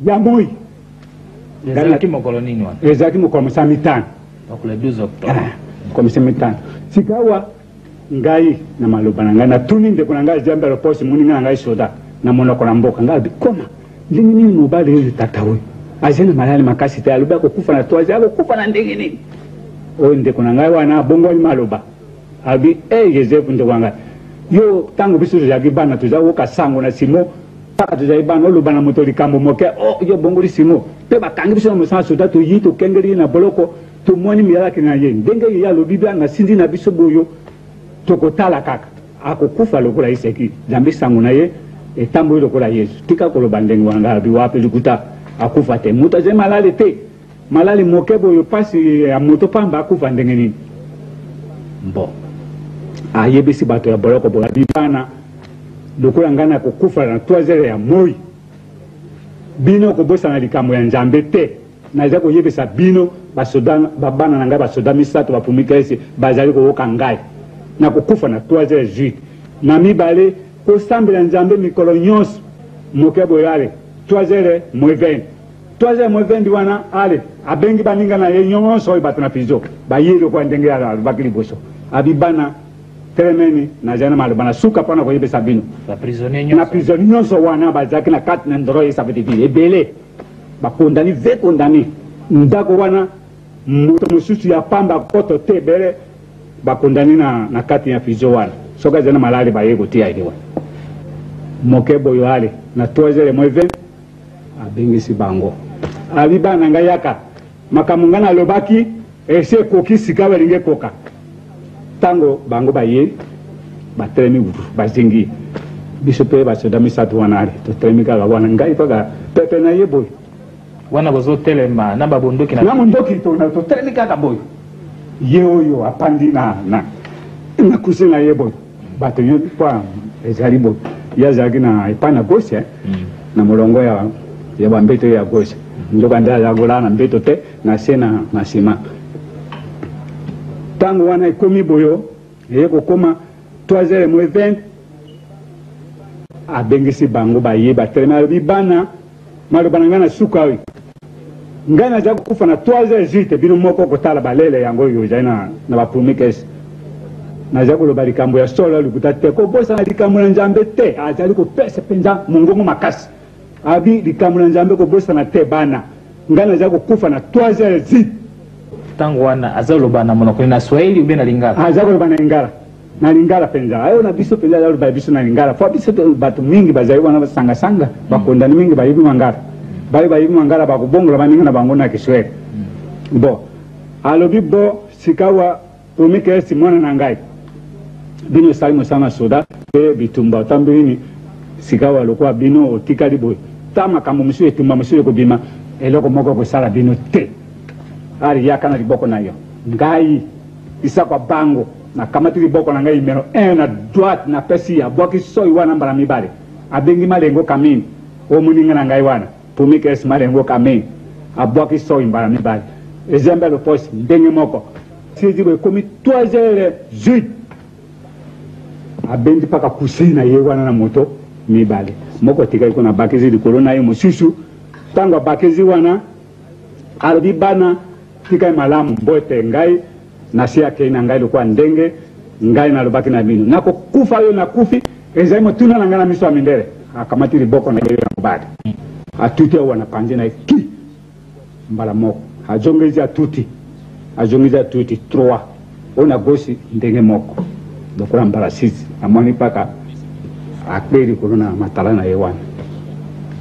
ya moi ezalaki mokolo nini wana ezalaki mokolo mosa mitano donc le 12 octobre komisa mitano sikawa ngai na maloba na ngai natuni ndeko na ngai jambelo posi moninga na ngai soda na monoko na mboka ngai bikoma ndenge nini mobali oyo tata oyo azali na malali makasi te alobi akokufa na 3 heures akokufa na ndenge nini oyo ndeko na ngai wana abongoli maloba abi Joseph ndeko na ngai yo tango biso tozalaki bana tozali koka sango na simo mpaka tozali bana oloba na moto likambo moke yo bongoli simo pe bakangi biso na mosala soda toyi tokengeli na boloko tomoni miyalaki na ye ndenge ye alobi bia na sindi na biso boyo tokotala kaka akokufa lokola Isaki Nzambe sango na ye etamboli lokola Yesu tika koloba ndenge wana ngai wapi likuta akufa te moto azali malali te malali moke boyo pasi ya moto pamba akufa ndenge nini bon ayebisi bato ya boloko bola bibana lokola ngai nakokufa na 3 ya moi bino kobosana likambo ya Nzambe te naza koyebisa bino basoda babana na ngai basoda misato bapumika esi bazali koyoka ngai nakokufa na 3 juillet na mibale kosambela Nzambe mikolo nyonso moke boyo ale 3 moins 20 3 moins 20 wana ale abengi baninga na ye nyonso oyo bato na pizo bayeli kwa ndenge ya alobaki liboso abibana telemeni na jana maloba na suka mpona koyebisa bino na prisonnier nyonso wana bazalaki na kati na ndoro ye sapete vile ebele bakondani ve kondani ndako wana moto mosusu ya pamba koto te ebele bakondani na kati ya pizo wana soki azali na malali baye kotia ede wana moke boyo ale na 3 moins 20 abengisi bango aliba na ngai yaka makambo ngai nalobaki esi ekoki sika balingi ekoka tango bango baye batelemi bazingi biso mpe basoda misato wana ale totelemi kaka wana ngai kaka pepe na ye boyo wana bozotelema na babondoki na mondoki totelemi kaka boyo ye oyo apandi na kusi na ye boyo bato nyo mpo ezali boyo ye azalaki na epai na gauche na molongo ya bambeto ya gauche ndoka nde azakola na mbeto te na se na nsima ntango wana ekomi boyo eye kokoma 3 moins 20 abengisi bango baye batelemi alobi bana maloba na ngai na suka oyo ngai naza kokufa na 3 juillet bino moko kotala balele yango oyo ezali na bapromikese naza koloba likambo ya solo likuta te kobosana likambo na Nzambe te azali kopesa mpenza mongongo makasi abi likambo na Nzambe kobosana te bana ngai naza kokufa na 3 juillet tango wana aza koloba na monoko na Swahili ube na Lingala aza koloba na Lingala penza ayo na biso penza aloba biso na Lingala fo biso bato mingi bazali wana basanga bakondani mingi bayibi mangala bayibi mangala bakubongola baninga na bango na Kiswahili bon alobi bo sikawa promike simona na ngai bino sali mosana soda pe bitumba otambini sikawa lokwa bino otikali boy ta makambo musu etumba musu ekobima eloko moko kosala bino te ari yaka na liboko na yo ngai isa kwa bango na kamati liboko na ngai numero 1 na droite na pesi ya bwaki soi wana mbala mibale abengi malengo kamini o muninga na ngai wana promike malengo kamini abwaki soi mbala mibale ezembe lo poste ndenge moko siji bo komi 3 juillet abendi paka kusina ye wana na moto mibale moko tikai kuna bakezi likolo na ye mosusu tango bakezi wana alobi bana tikai malamu mbote ngai nasi yake na ngai lokwa ndenge ngai nalobaki na bino nakokufa yo nakufi ezali motuna na ngai na miso ya mindele akamati liboko na ye ya mobali atuti wana panze na ki mbala moko ajongezi atuti 3 ona gosi ndenge moko dokola mbala 6 amoni paka akperi kolona matala na yewana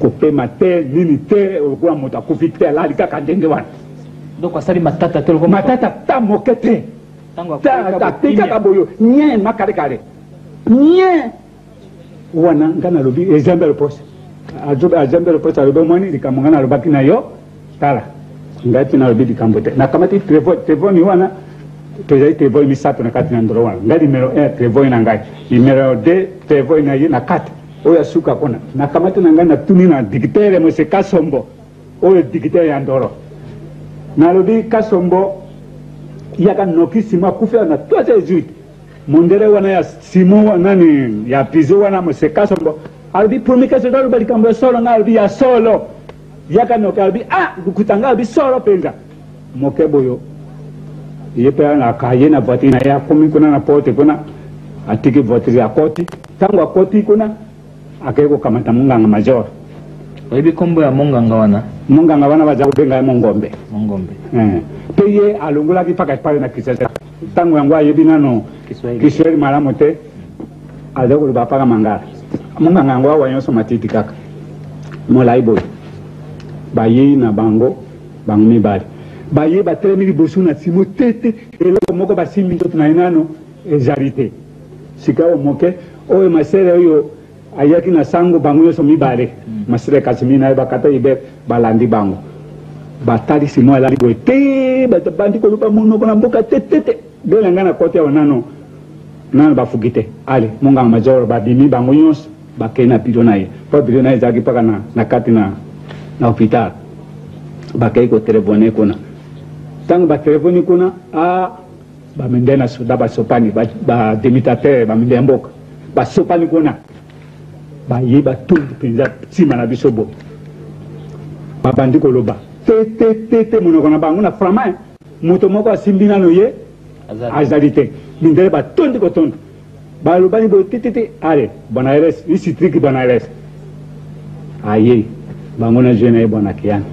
kopema te nini te okola moto akufi te alali kaka ndenge wana donc asali matata te lokoma matata ta moke te kaka boyo nye makale nye wana ngana lobi ezambe le poste azambe le poste alobi moni likambo ngana alobaki na yo tala ngai mpe nalobi likambo te nakamati trevoni wana tozali trevoi misato na kati na ndoro wana ngai numero 1 trevoi na ngai numero 2 trevoi na ye na kati oyo asuka kuna nakamati na ngai natuni na digitere mose Kasombo oyo digitere ya ndoro nalobi Kasombo yaka noki simo akufi na 3 juillet mondele wana ya simo nani ya pizo wana mose Kasombo alobi promikase dalo likambo ya solo ngai alobi ya solo yaka noki alobi kutanga alobi solo penza moke boyo ye pe na kaye na voiture na ya komi kuna na porte kuna atiki voiture akoti tango akoti kuna akeko kamata munganga major oyebi kombo ya munganga wana baza kubenga mongombe pe ye alongola ki paka pale na kisasa tango yango ayebi nano Kiswahili malamu te aza koloba paka mangala munganga yango awa nyonso matiti kaka molai boy baye na bango mibale baye batelemi liboso na nsima tete eloko moko basimbi nzoto na ye nano ezali te sika oyo moke oyo masere oyo ayaki na sango bango nyonso mibale masere kasimi na ye bakata iber balandi bango batali simo alali boye te bato bandi koluba monoko na mboka tetete bela ngai na kote awa nano bafuki te ale monganga major babimi bango nyonso bakei na biro na ye mpo biro na ye ezalaki mpaka na kati na hôpital bakei kotelefone kuna ntango batelefoni kuna bamende na soda basopani bademitatere bamende ya mboka basopani kuna baye batondi mpenza nsima na biso boye babandi koloba te monoko na bango na frama moto moko asimbi nano ye azali te mindele batondi kotonda balobani boye te ale bwana eres isitriki bwana eres aye bango na jeu na ye bwana kiana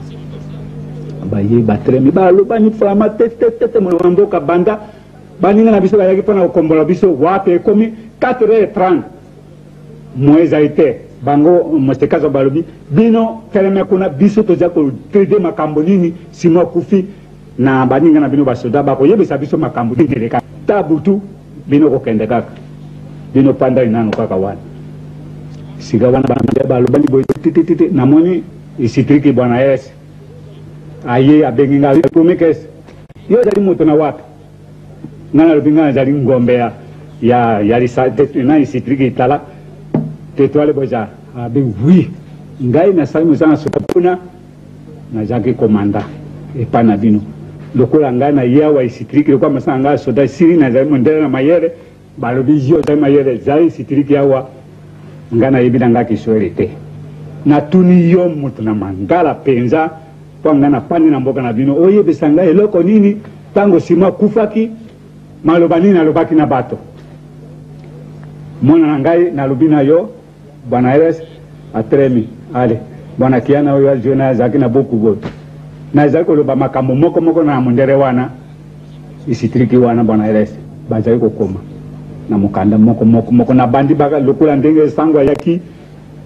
baye batremi balobani frama te monoko na mboka banda baninga na biso bayaki mpona kokombola biso wape ekomi 4h30 mo ezali te bango mosekazo balobi bino teleme kuna biso toza kotrede makambo nini simo akufi na baninga na bino basoda bakoyebisa biso makambo tindeleka ta butu bino kokende kaka bino pandali nano kaka wana sika wana balobani boye titititi namoni isitriki bwana yes aye abengi nga promekes yo ezali moto na wapi nga nalobi nga ezali ngombe ya na isitriki itala tetwale boza abe wi ngai nasali mosanga soka kuna nazalaki komanda epa na bino lokola ngai na ye awa isitriki lokola mosanga ngai soda siri nazali mondele na mayele balobi yo ozali mayele ezali isitriki awa ngai nayebi na ngai kiswahili te natuni yo moto na mangala mpenza mpo ngai napandi na mboka na bino oyebisa ngai eloko nini ntango nsima akufaki maloba nini alobaki na bato mona na ngai nalobi na yo bwana eres atremi ale bwana kiana oyo azwi na azalaki na boku boto na ezali koloba makambo moko na mondele wana isitriki wana bwana eres bazali kokoma na mokanda moko na bandi baka lokola ndenge sango ayaki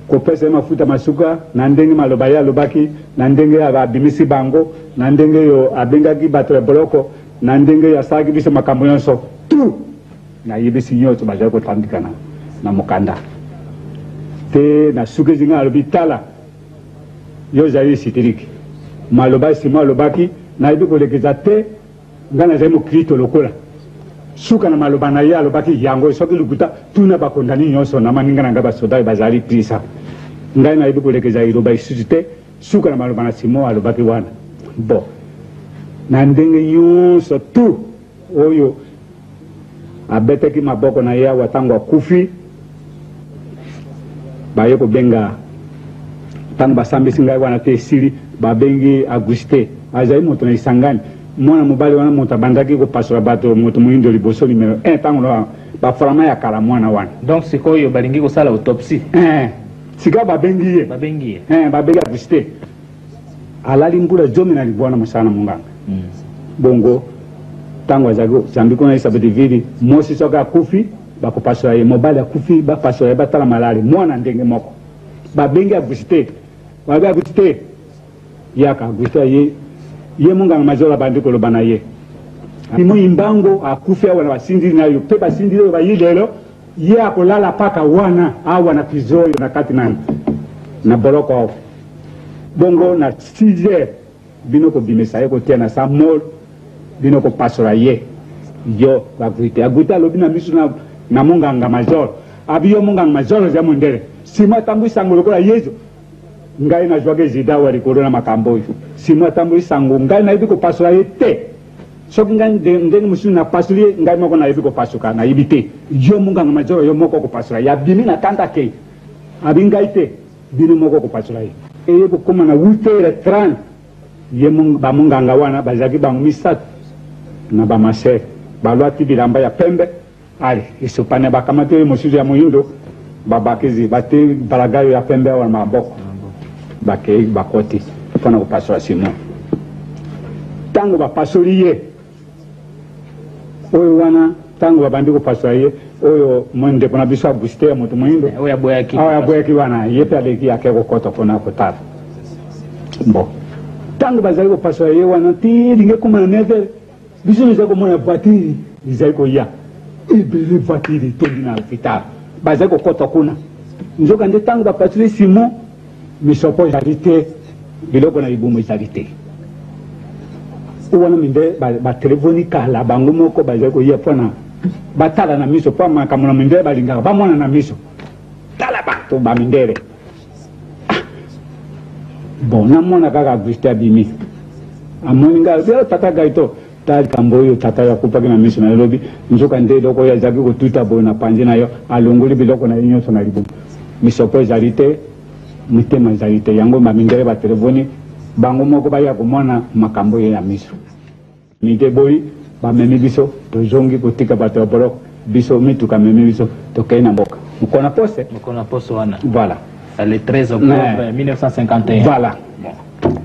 kopesa mafuta masuka na ndenge maloba ye alobaki na ndenge abimisi bango na ndenge yo abengaki bato ya boloko na ndenge asalaki biso makambo nyonso tu nayebisi nyonso bazali kotandika na mokanda te na suki zinga alobi tala yo ozali isitriki maloba nsima alobaki nayebi kolekeza te ngai nazali mokrito lokola suka na maloba na ye alobaki yango soki lukuta tuna bakondani nyonso na maninga na ngai basoda oyo bazali prisa ngai nayebi kolekeza iloba isusu te suka na maloba na simo alobaki wana bo na ndenge nyonso tu oyo abetaki maboko na ye awa ntango akufi baye kobenga ntango basambisi ngai wana te esili babengi auguste azali moto na isangani mwana mobali wana moto abandaki kopasola bato moto moyindo liboso numero 1 ntango baframa ya kala mwana wana donc sikoyo balingi kosala autopsie sika babengi ye babengi auguste alali mbula zomi na libwana mosala na monganga bongo ntango azali zambi kuna isabedivili mosi soki akufi bakopasola ye mobali akufi bapasola ye batala malali mwana ndenge moko babengi auguste babe auguste yaka auguste ye monganga major abandi koloba na ye moyimbango akufi awa na basindili na yo mpe basindili oyo bayi lelo ye akolala mpaka wana awa na prison oyo na kati na boloko awa bongo na 6 heures bino kobimisa ye kotia na sa mol bino kopasola ye yo agwite alobi na miso na monganga major abi yo monganga major oza mondele nsima atambo isango lokola yezo ngai nazwaki ezida awa likolo na makambo oyo nsima atambo isango ngai nayebi kopasola ye te soki ngai ndenge mosusu napasoli ye ngai moko nayebi kopasuka nayebi te yo monganga major yo moko kopasola ye abimi na kanda kei abi ngai te bino moko kopasola ye eye kokóma na 8h30 ye bamonganga wana bazalaki bango misato na bamasere balwaki bilamba ya pembe ale esopane bakamati oyo mosusu ya moyindo babakizi bate balagayo ya pembe awa na maboko bakei bakoti mpona kopasola simon ntango bapasoli ye oyo wana ntango babandi kopasola ye oyo ndeko na biso auguste ya moto moyindo oyo aboyaki wana ye mpe aleki ake kokota mpona kotala bon tango bazali ko paso ye wana ti linge kuma na never biso ne zako mona voiture izali ko ya ebele voiture to dina hôpital bazali ko kota kuna nzoka nde tango ba patrouille Simon misopo jalite biloko na ibumo jalite wana minde ba telefoni kala bango moko bazali ko ya pona batala na miso pa makambo na mindele balingaka bamona na miso tala bato bamindele bon namona kaka Auguste abimi amoni nga tata gaito tali kambo oyo tata yakupaki na miso na lobi nzoka nde eloko oyo azalaki kotuta boye na panzi na yo alongoli biloko na ye nyonso na libumu misopo ezali te mitema ezali te yango bamindele batelefoni bango moko baya komona makambo oyo ya miso mide boyi bamemi biso tozongi kotika bato ya boloko biso mituka memi biso tokei na mboka mokona pose wana voilà le 13 octobre 1951 voilà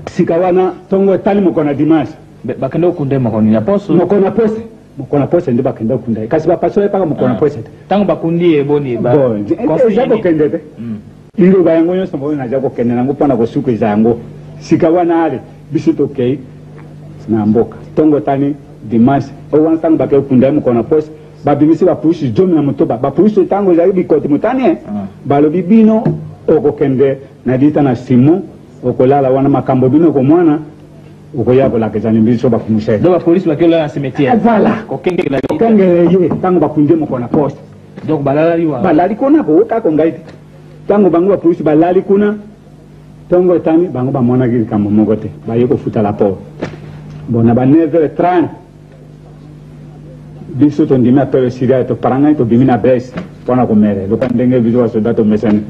sika wana tongo etali mokona dimanche bakende okunde mokoni ya poso mokona pose nde bakende okunda kasi bapaso epaka mokona pose te tango bakundi eboni eza kokende te liloba yango nyonso moko naza kokende nango mpona kosukiza yango sika wana ale biso tokei na mboka tongo etali dimanche owana ntango bakei okunda ye mokona pose babimisi bapolisi zomi na motoba bapolisi ntango ezali bikoti motani balobi bino okokende na dita na Simon okolala wana makambo bino komwana okoya kolakizani biso bakumushe donc bapolisi bakeola na cimetière voilà kokengele ye ntango bakunde mokona poste donc balali kuna kokako ngai te ntango bango bapolisi balali kuna ntongo etani bango bamonaki likambo moko te baye kofuta laport bona ba 9h30 biso tondimi apele siria toparanga tobimi na bese mpona komere loka ndenge biso basoda tomesani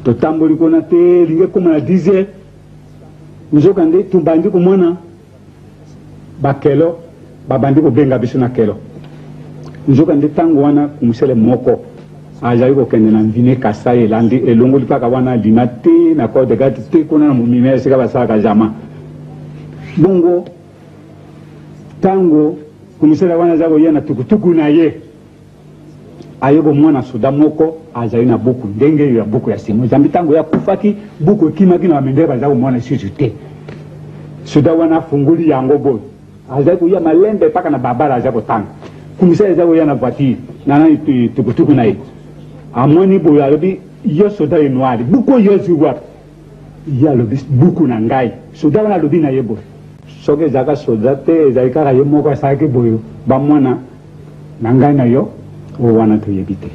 totamboli kuna te linge koma na 10h nzoka nde tubandi komona bakelo babandi kobenga biso na kelo nzoka nde ntango wana kumusele moko azali kokende na mvine Kasai elandi elongoli mpaka wana lina te na code gati te kuna na momime esika basalaka jama bongo ntango kumusele wana aza koya na tukutuku na ye aye komona soda moko azali na buku ndenge ya buku ya Simon zambi ntango ya kufaki buku ekimaki na bamindele baza komona susu te soda wana afungoli yango boye azali koya malembe mpaka na babala aza kotanga kumusele aza koya na voiture nani tukutuku na ye amoni boye alobi yo soda ye noiri buku oyo ezwi wapi ye alobi buku na ngai soda wana alobi na ye boye soki ezalaka soda te ezali kaka ye moko asalaki boye bamwana na ngai na yo o wana toyebi te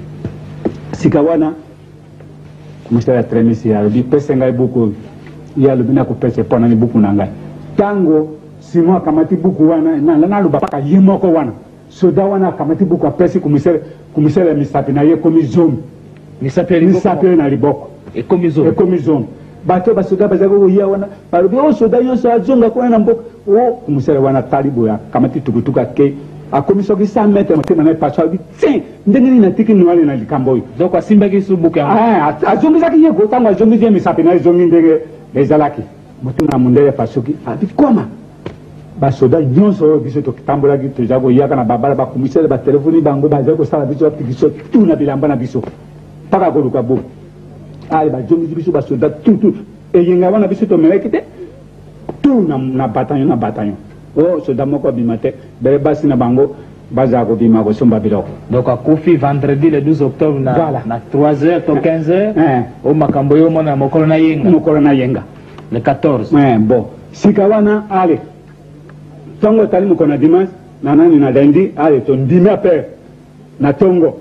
sika wana kumusala ya tremisi alobi pese ngai buku oyo ye alobi nakopesa mponani buku na ngai ntango Simon akamati buku wana naloba mpaka ye moko wana soda wana akamati buku apesi kumisala ya misapi na ye ekomi zomi misapi na liboko ekomi zomi bato basoda bazali koya wana balobi o soda nyonso azonga kuna na mboka o kumisala wana tali boye akamati tukutuku akei akomi soki 100 metre motema na ye paso alobi ti ndenge nini natiki niwali na likambo oyo donc asimbaki so buku yango azongisaki ye go ntango azongisi ye misapi na ye ezongi ndenge ezalaki motema na mondele pasoki alobi koma basoda nyonso oyo biso totambolaki toza koyaka na babala bakomisele batelefoni bango bazali kosala biso bapikiso tu na bilamba na biso mpaka koluka bo ale bazongisi biso basoda tutu eyenga wana biso tomelaki te tu na bataillon o soda moko abima te bele basi na bango bazala kobima kosomba biloko donc akufi vendredi le 12 octobre na 3h to 15h o makambo yo mona mokolo na yenga le 14 bon sika wana ale tongo tali mokona dimanche na nani na lundi ale tondimi ape na tongo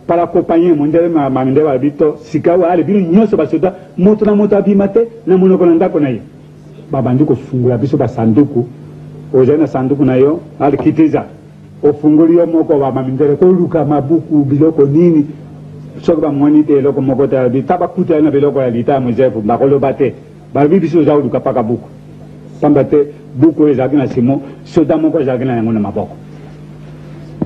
para accompagner mondele mamindele balobi to sika oyo ale bino nyonso basoda moto na moto abima te na monoko na ndako na ye babandi kofungola biso basanduku ozali na sanduku na yo ale kitiza ofungoli yo moko bamamindele koluka mabuku biloko nini soki bamoni te eloko moko te alobi ta bakutali na biloko ya lita ya mosefu bakoloba te balobi biso oza koluka mpaka buku pamba te buku oyo ezalaki na Simon soda moko ezalaki na yango na maboko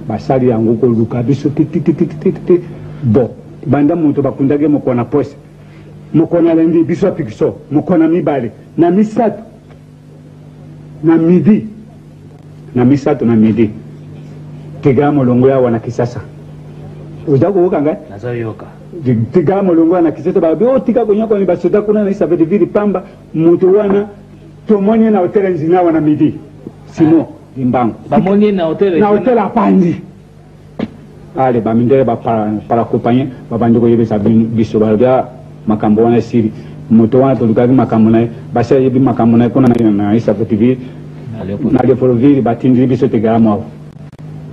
basali yango koluka biso tititititi bon banda moto bakundaki mokona pose mokona lendi biso apikiso mokona mibale na misato na midi tigala molongo ya wana Kisasa oza koyoka ngai nazoyoka tigala molongo ya na Kisasa balobi o tika konyoka ni basoda kuna na isave de ville pamba moto wana tomoni na hotel nzina wana midi simo imbango bamoni na hotel apandi ale bamindele para compagnie babandi koyebisa biso balobya makambo wana siri moto wana tolukaki makambo naye basi ayebi makambo naye kuna na Isaka TV na Leopoldville batindili biso tegala moko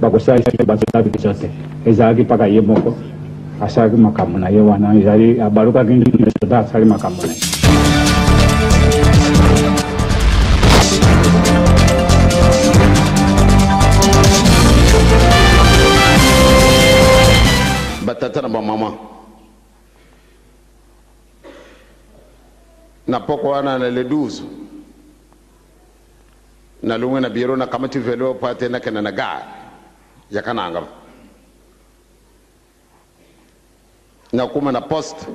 bakosalisa basosabi biso te ezalaki mpaka ye moko asalaki makambo na ye wana ezali abalukaki soda asali makambo na ye. Batata na bamama na poko wana na le 12 na lunga na biro na kamati velo pate na kana na ga ya kananga na kuma na post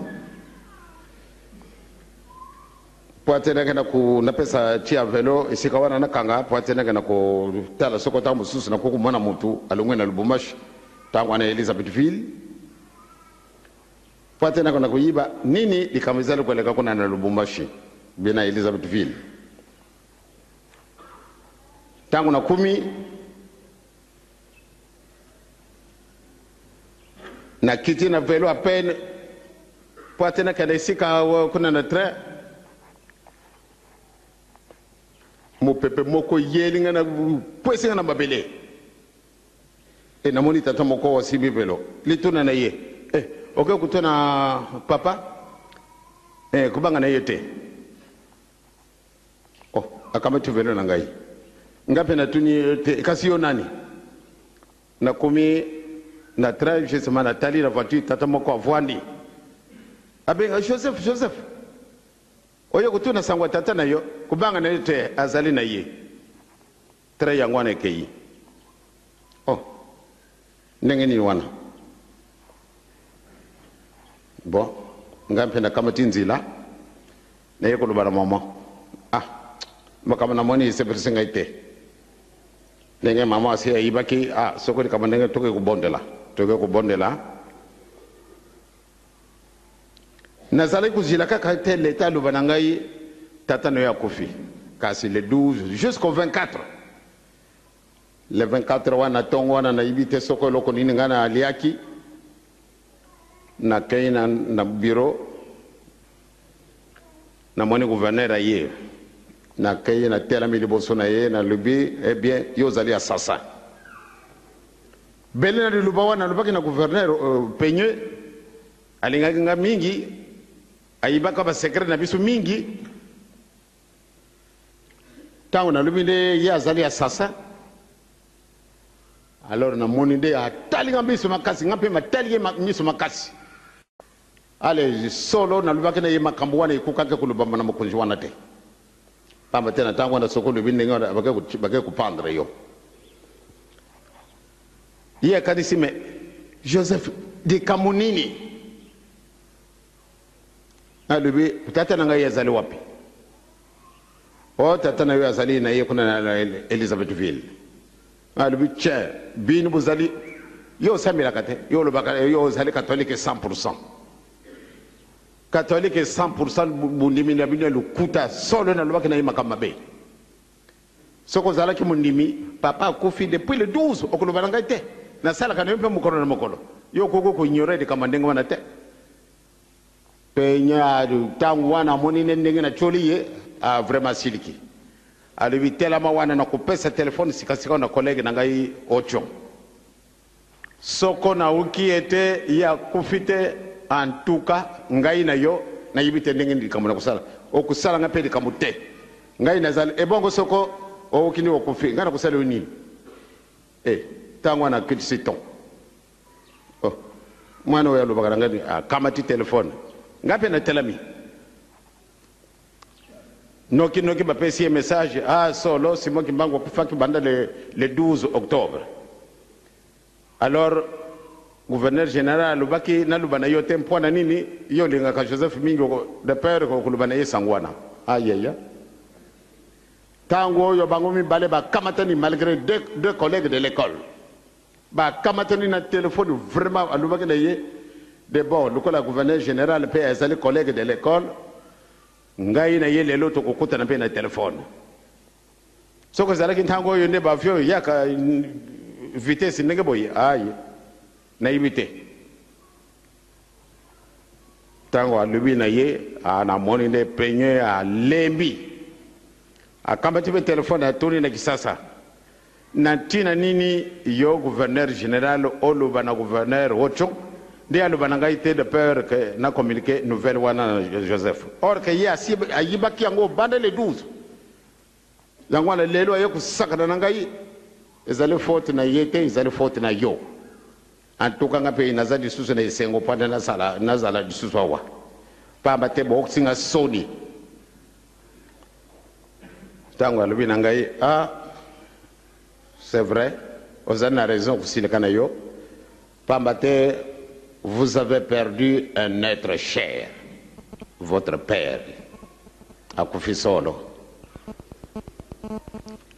pate na kana ku na pesa chia velo isika wana na kanga pate na kana ku tala soko tambu susu na kuku mwana mutu alungwe na Lubumbashi tangu na Elizabethville pate na kuna kuiba nini likamizali kueleka kuna na Lubumbashi bina Elizabethville tangu na 10 na kiti na velo à peine pate na kana isika kuna na train mo pepe moko yelinga na pwesinga na babele e na moni tata moko wasibi velo lituna na ye okay kutona papa kubanga na yete akama tuvelo na ngai ngape na tuni kasi yo nani na komi na drive je semana tali la voiture tata moko avwandi abenga Joseph oyo kutuna sangwa tata na yo kubanga na yete azali na ye tra yangwana kei ndenge ni wana bon ngampe na kama tinzila na yeko lubara mama makama na moni sepersinga ite ndenge mama asia ibaki soko ni kama ndenge toke kubondela na zali kuzila kaka te leta lubana ngai tata no ya kofi kasi le 12 jusqu'au 24 le 24 wana tongo wana na ibite soko loko nini ngana aliaki na kaina na bureau na moni gouverneur aye na kaina tela mi liboso na ye na lubi bien yo zali assassin belena de lubawa na lubaki na gouverneur penye alinga mingi ayibaka ba secret na bisu mingi tango na lubi de ye azali assassin alors na moni de atali ngambiso makasi ngape matali miso makasi ale solo na lubaka na ye makambo wana ikukake kulubamba na mokonzi wana te pamba tena tango na soko lubi ndenge bake kupandre yo ye kadisi me Joseph de Kamunini alubi tata na ngai yazali wapi tata na yo yazali na ye kuna na Elizabethville alubi che binu buzali yo samira kate yo lubaka yo zali catholique 100%. Catholique 100% mundimi na bino lukuta solo na lubaki na makamba be soko zala ki mundimi papa kofi depuis le 12 okulubana ngai te na sala kana mpe mukolo na mukolo yo koko ko ignore de kamandenga wana te penya tangu wana moni ndenge na choliye vraiment siliki alivitela mawana na kupesa telefone sikasika na collègue na ngai ocho soko na ukiete ya kufite en tout cas ngai na yo na yibite ndenge ndikamuna kusala okusala ngapeli kamute ngai nazali ebongo soko okini okufi ngana kusala nini tangu na kitisiton mwana oya lubaka ngani kama ti telefone ngape na telami noki ba pesi message solo simo kimbango kufaki banda le 12 octobre alors gouverneur général lubaki na lubana yo tempo na nini yo linga ka Joseph Mingo de père ko lubana yesangwana ayeya tango yo bango mi bale ba kamatani malgré deux collègues de l'école ba kamatani na téléphone vraiment alubaki na ye de bon le gouverneur général pe azali collègue de l'école ngai na ye lelo to kokuta na pe na téléphone soko zalaki ntango oyo nde bavio yaka vitesse ndenge boye aye nayibi te ntango alobi na ye anamoni nde pegne alembi akambati mpe telefone atuni na kisasa na ntina nini yo gouverneur général oloba na gouverneur ocho nde aloba na ngai te de peur que na communiqué nouvelle wana na Joseph or que ye ayibaki yango banda le 12 yango wana lelo aye kusakana na ngai ezali faute na ye te ezali faute na yo en tout cas nga mpe naza lisusu na esengo mpanda nazala lisusu awa pamba te bokusinga soni ntango alobi na ngai c'est vrai ozali na raison kosilika na yo pamba te vous avez perdu un être cher votre père akufi solo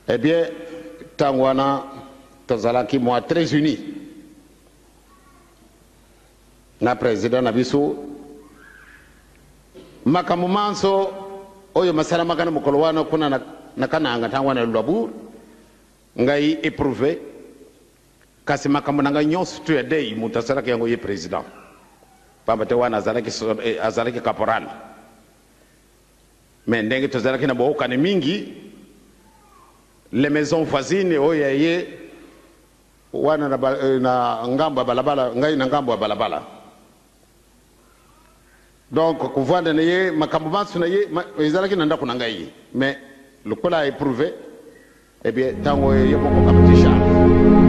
eh bien ntango wana tozalaki mwa très unis na président na biso makambo manso oyo masalamaka na mokolo wana kuna na kananga ntango wana lwabu ngai éprouvé kasi makambo na ngai nyonso tu yadei mutu asalaki yango ye président pamba te wana azalaki caporal mais ndenge tozalaki na bookani mingi les maisons voisines oyo ya ye wana na ngambo ya balabala ngai na ngambo ya balabala donc kuvanda na ye makambo manso na ye ezalaki na ndako na ngai mais lokola éprouvé eh bien ntango ye moko kamati charge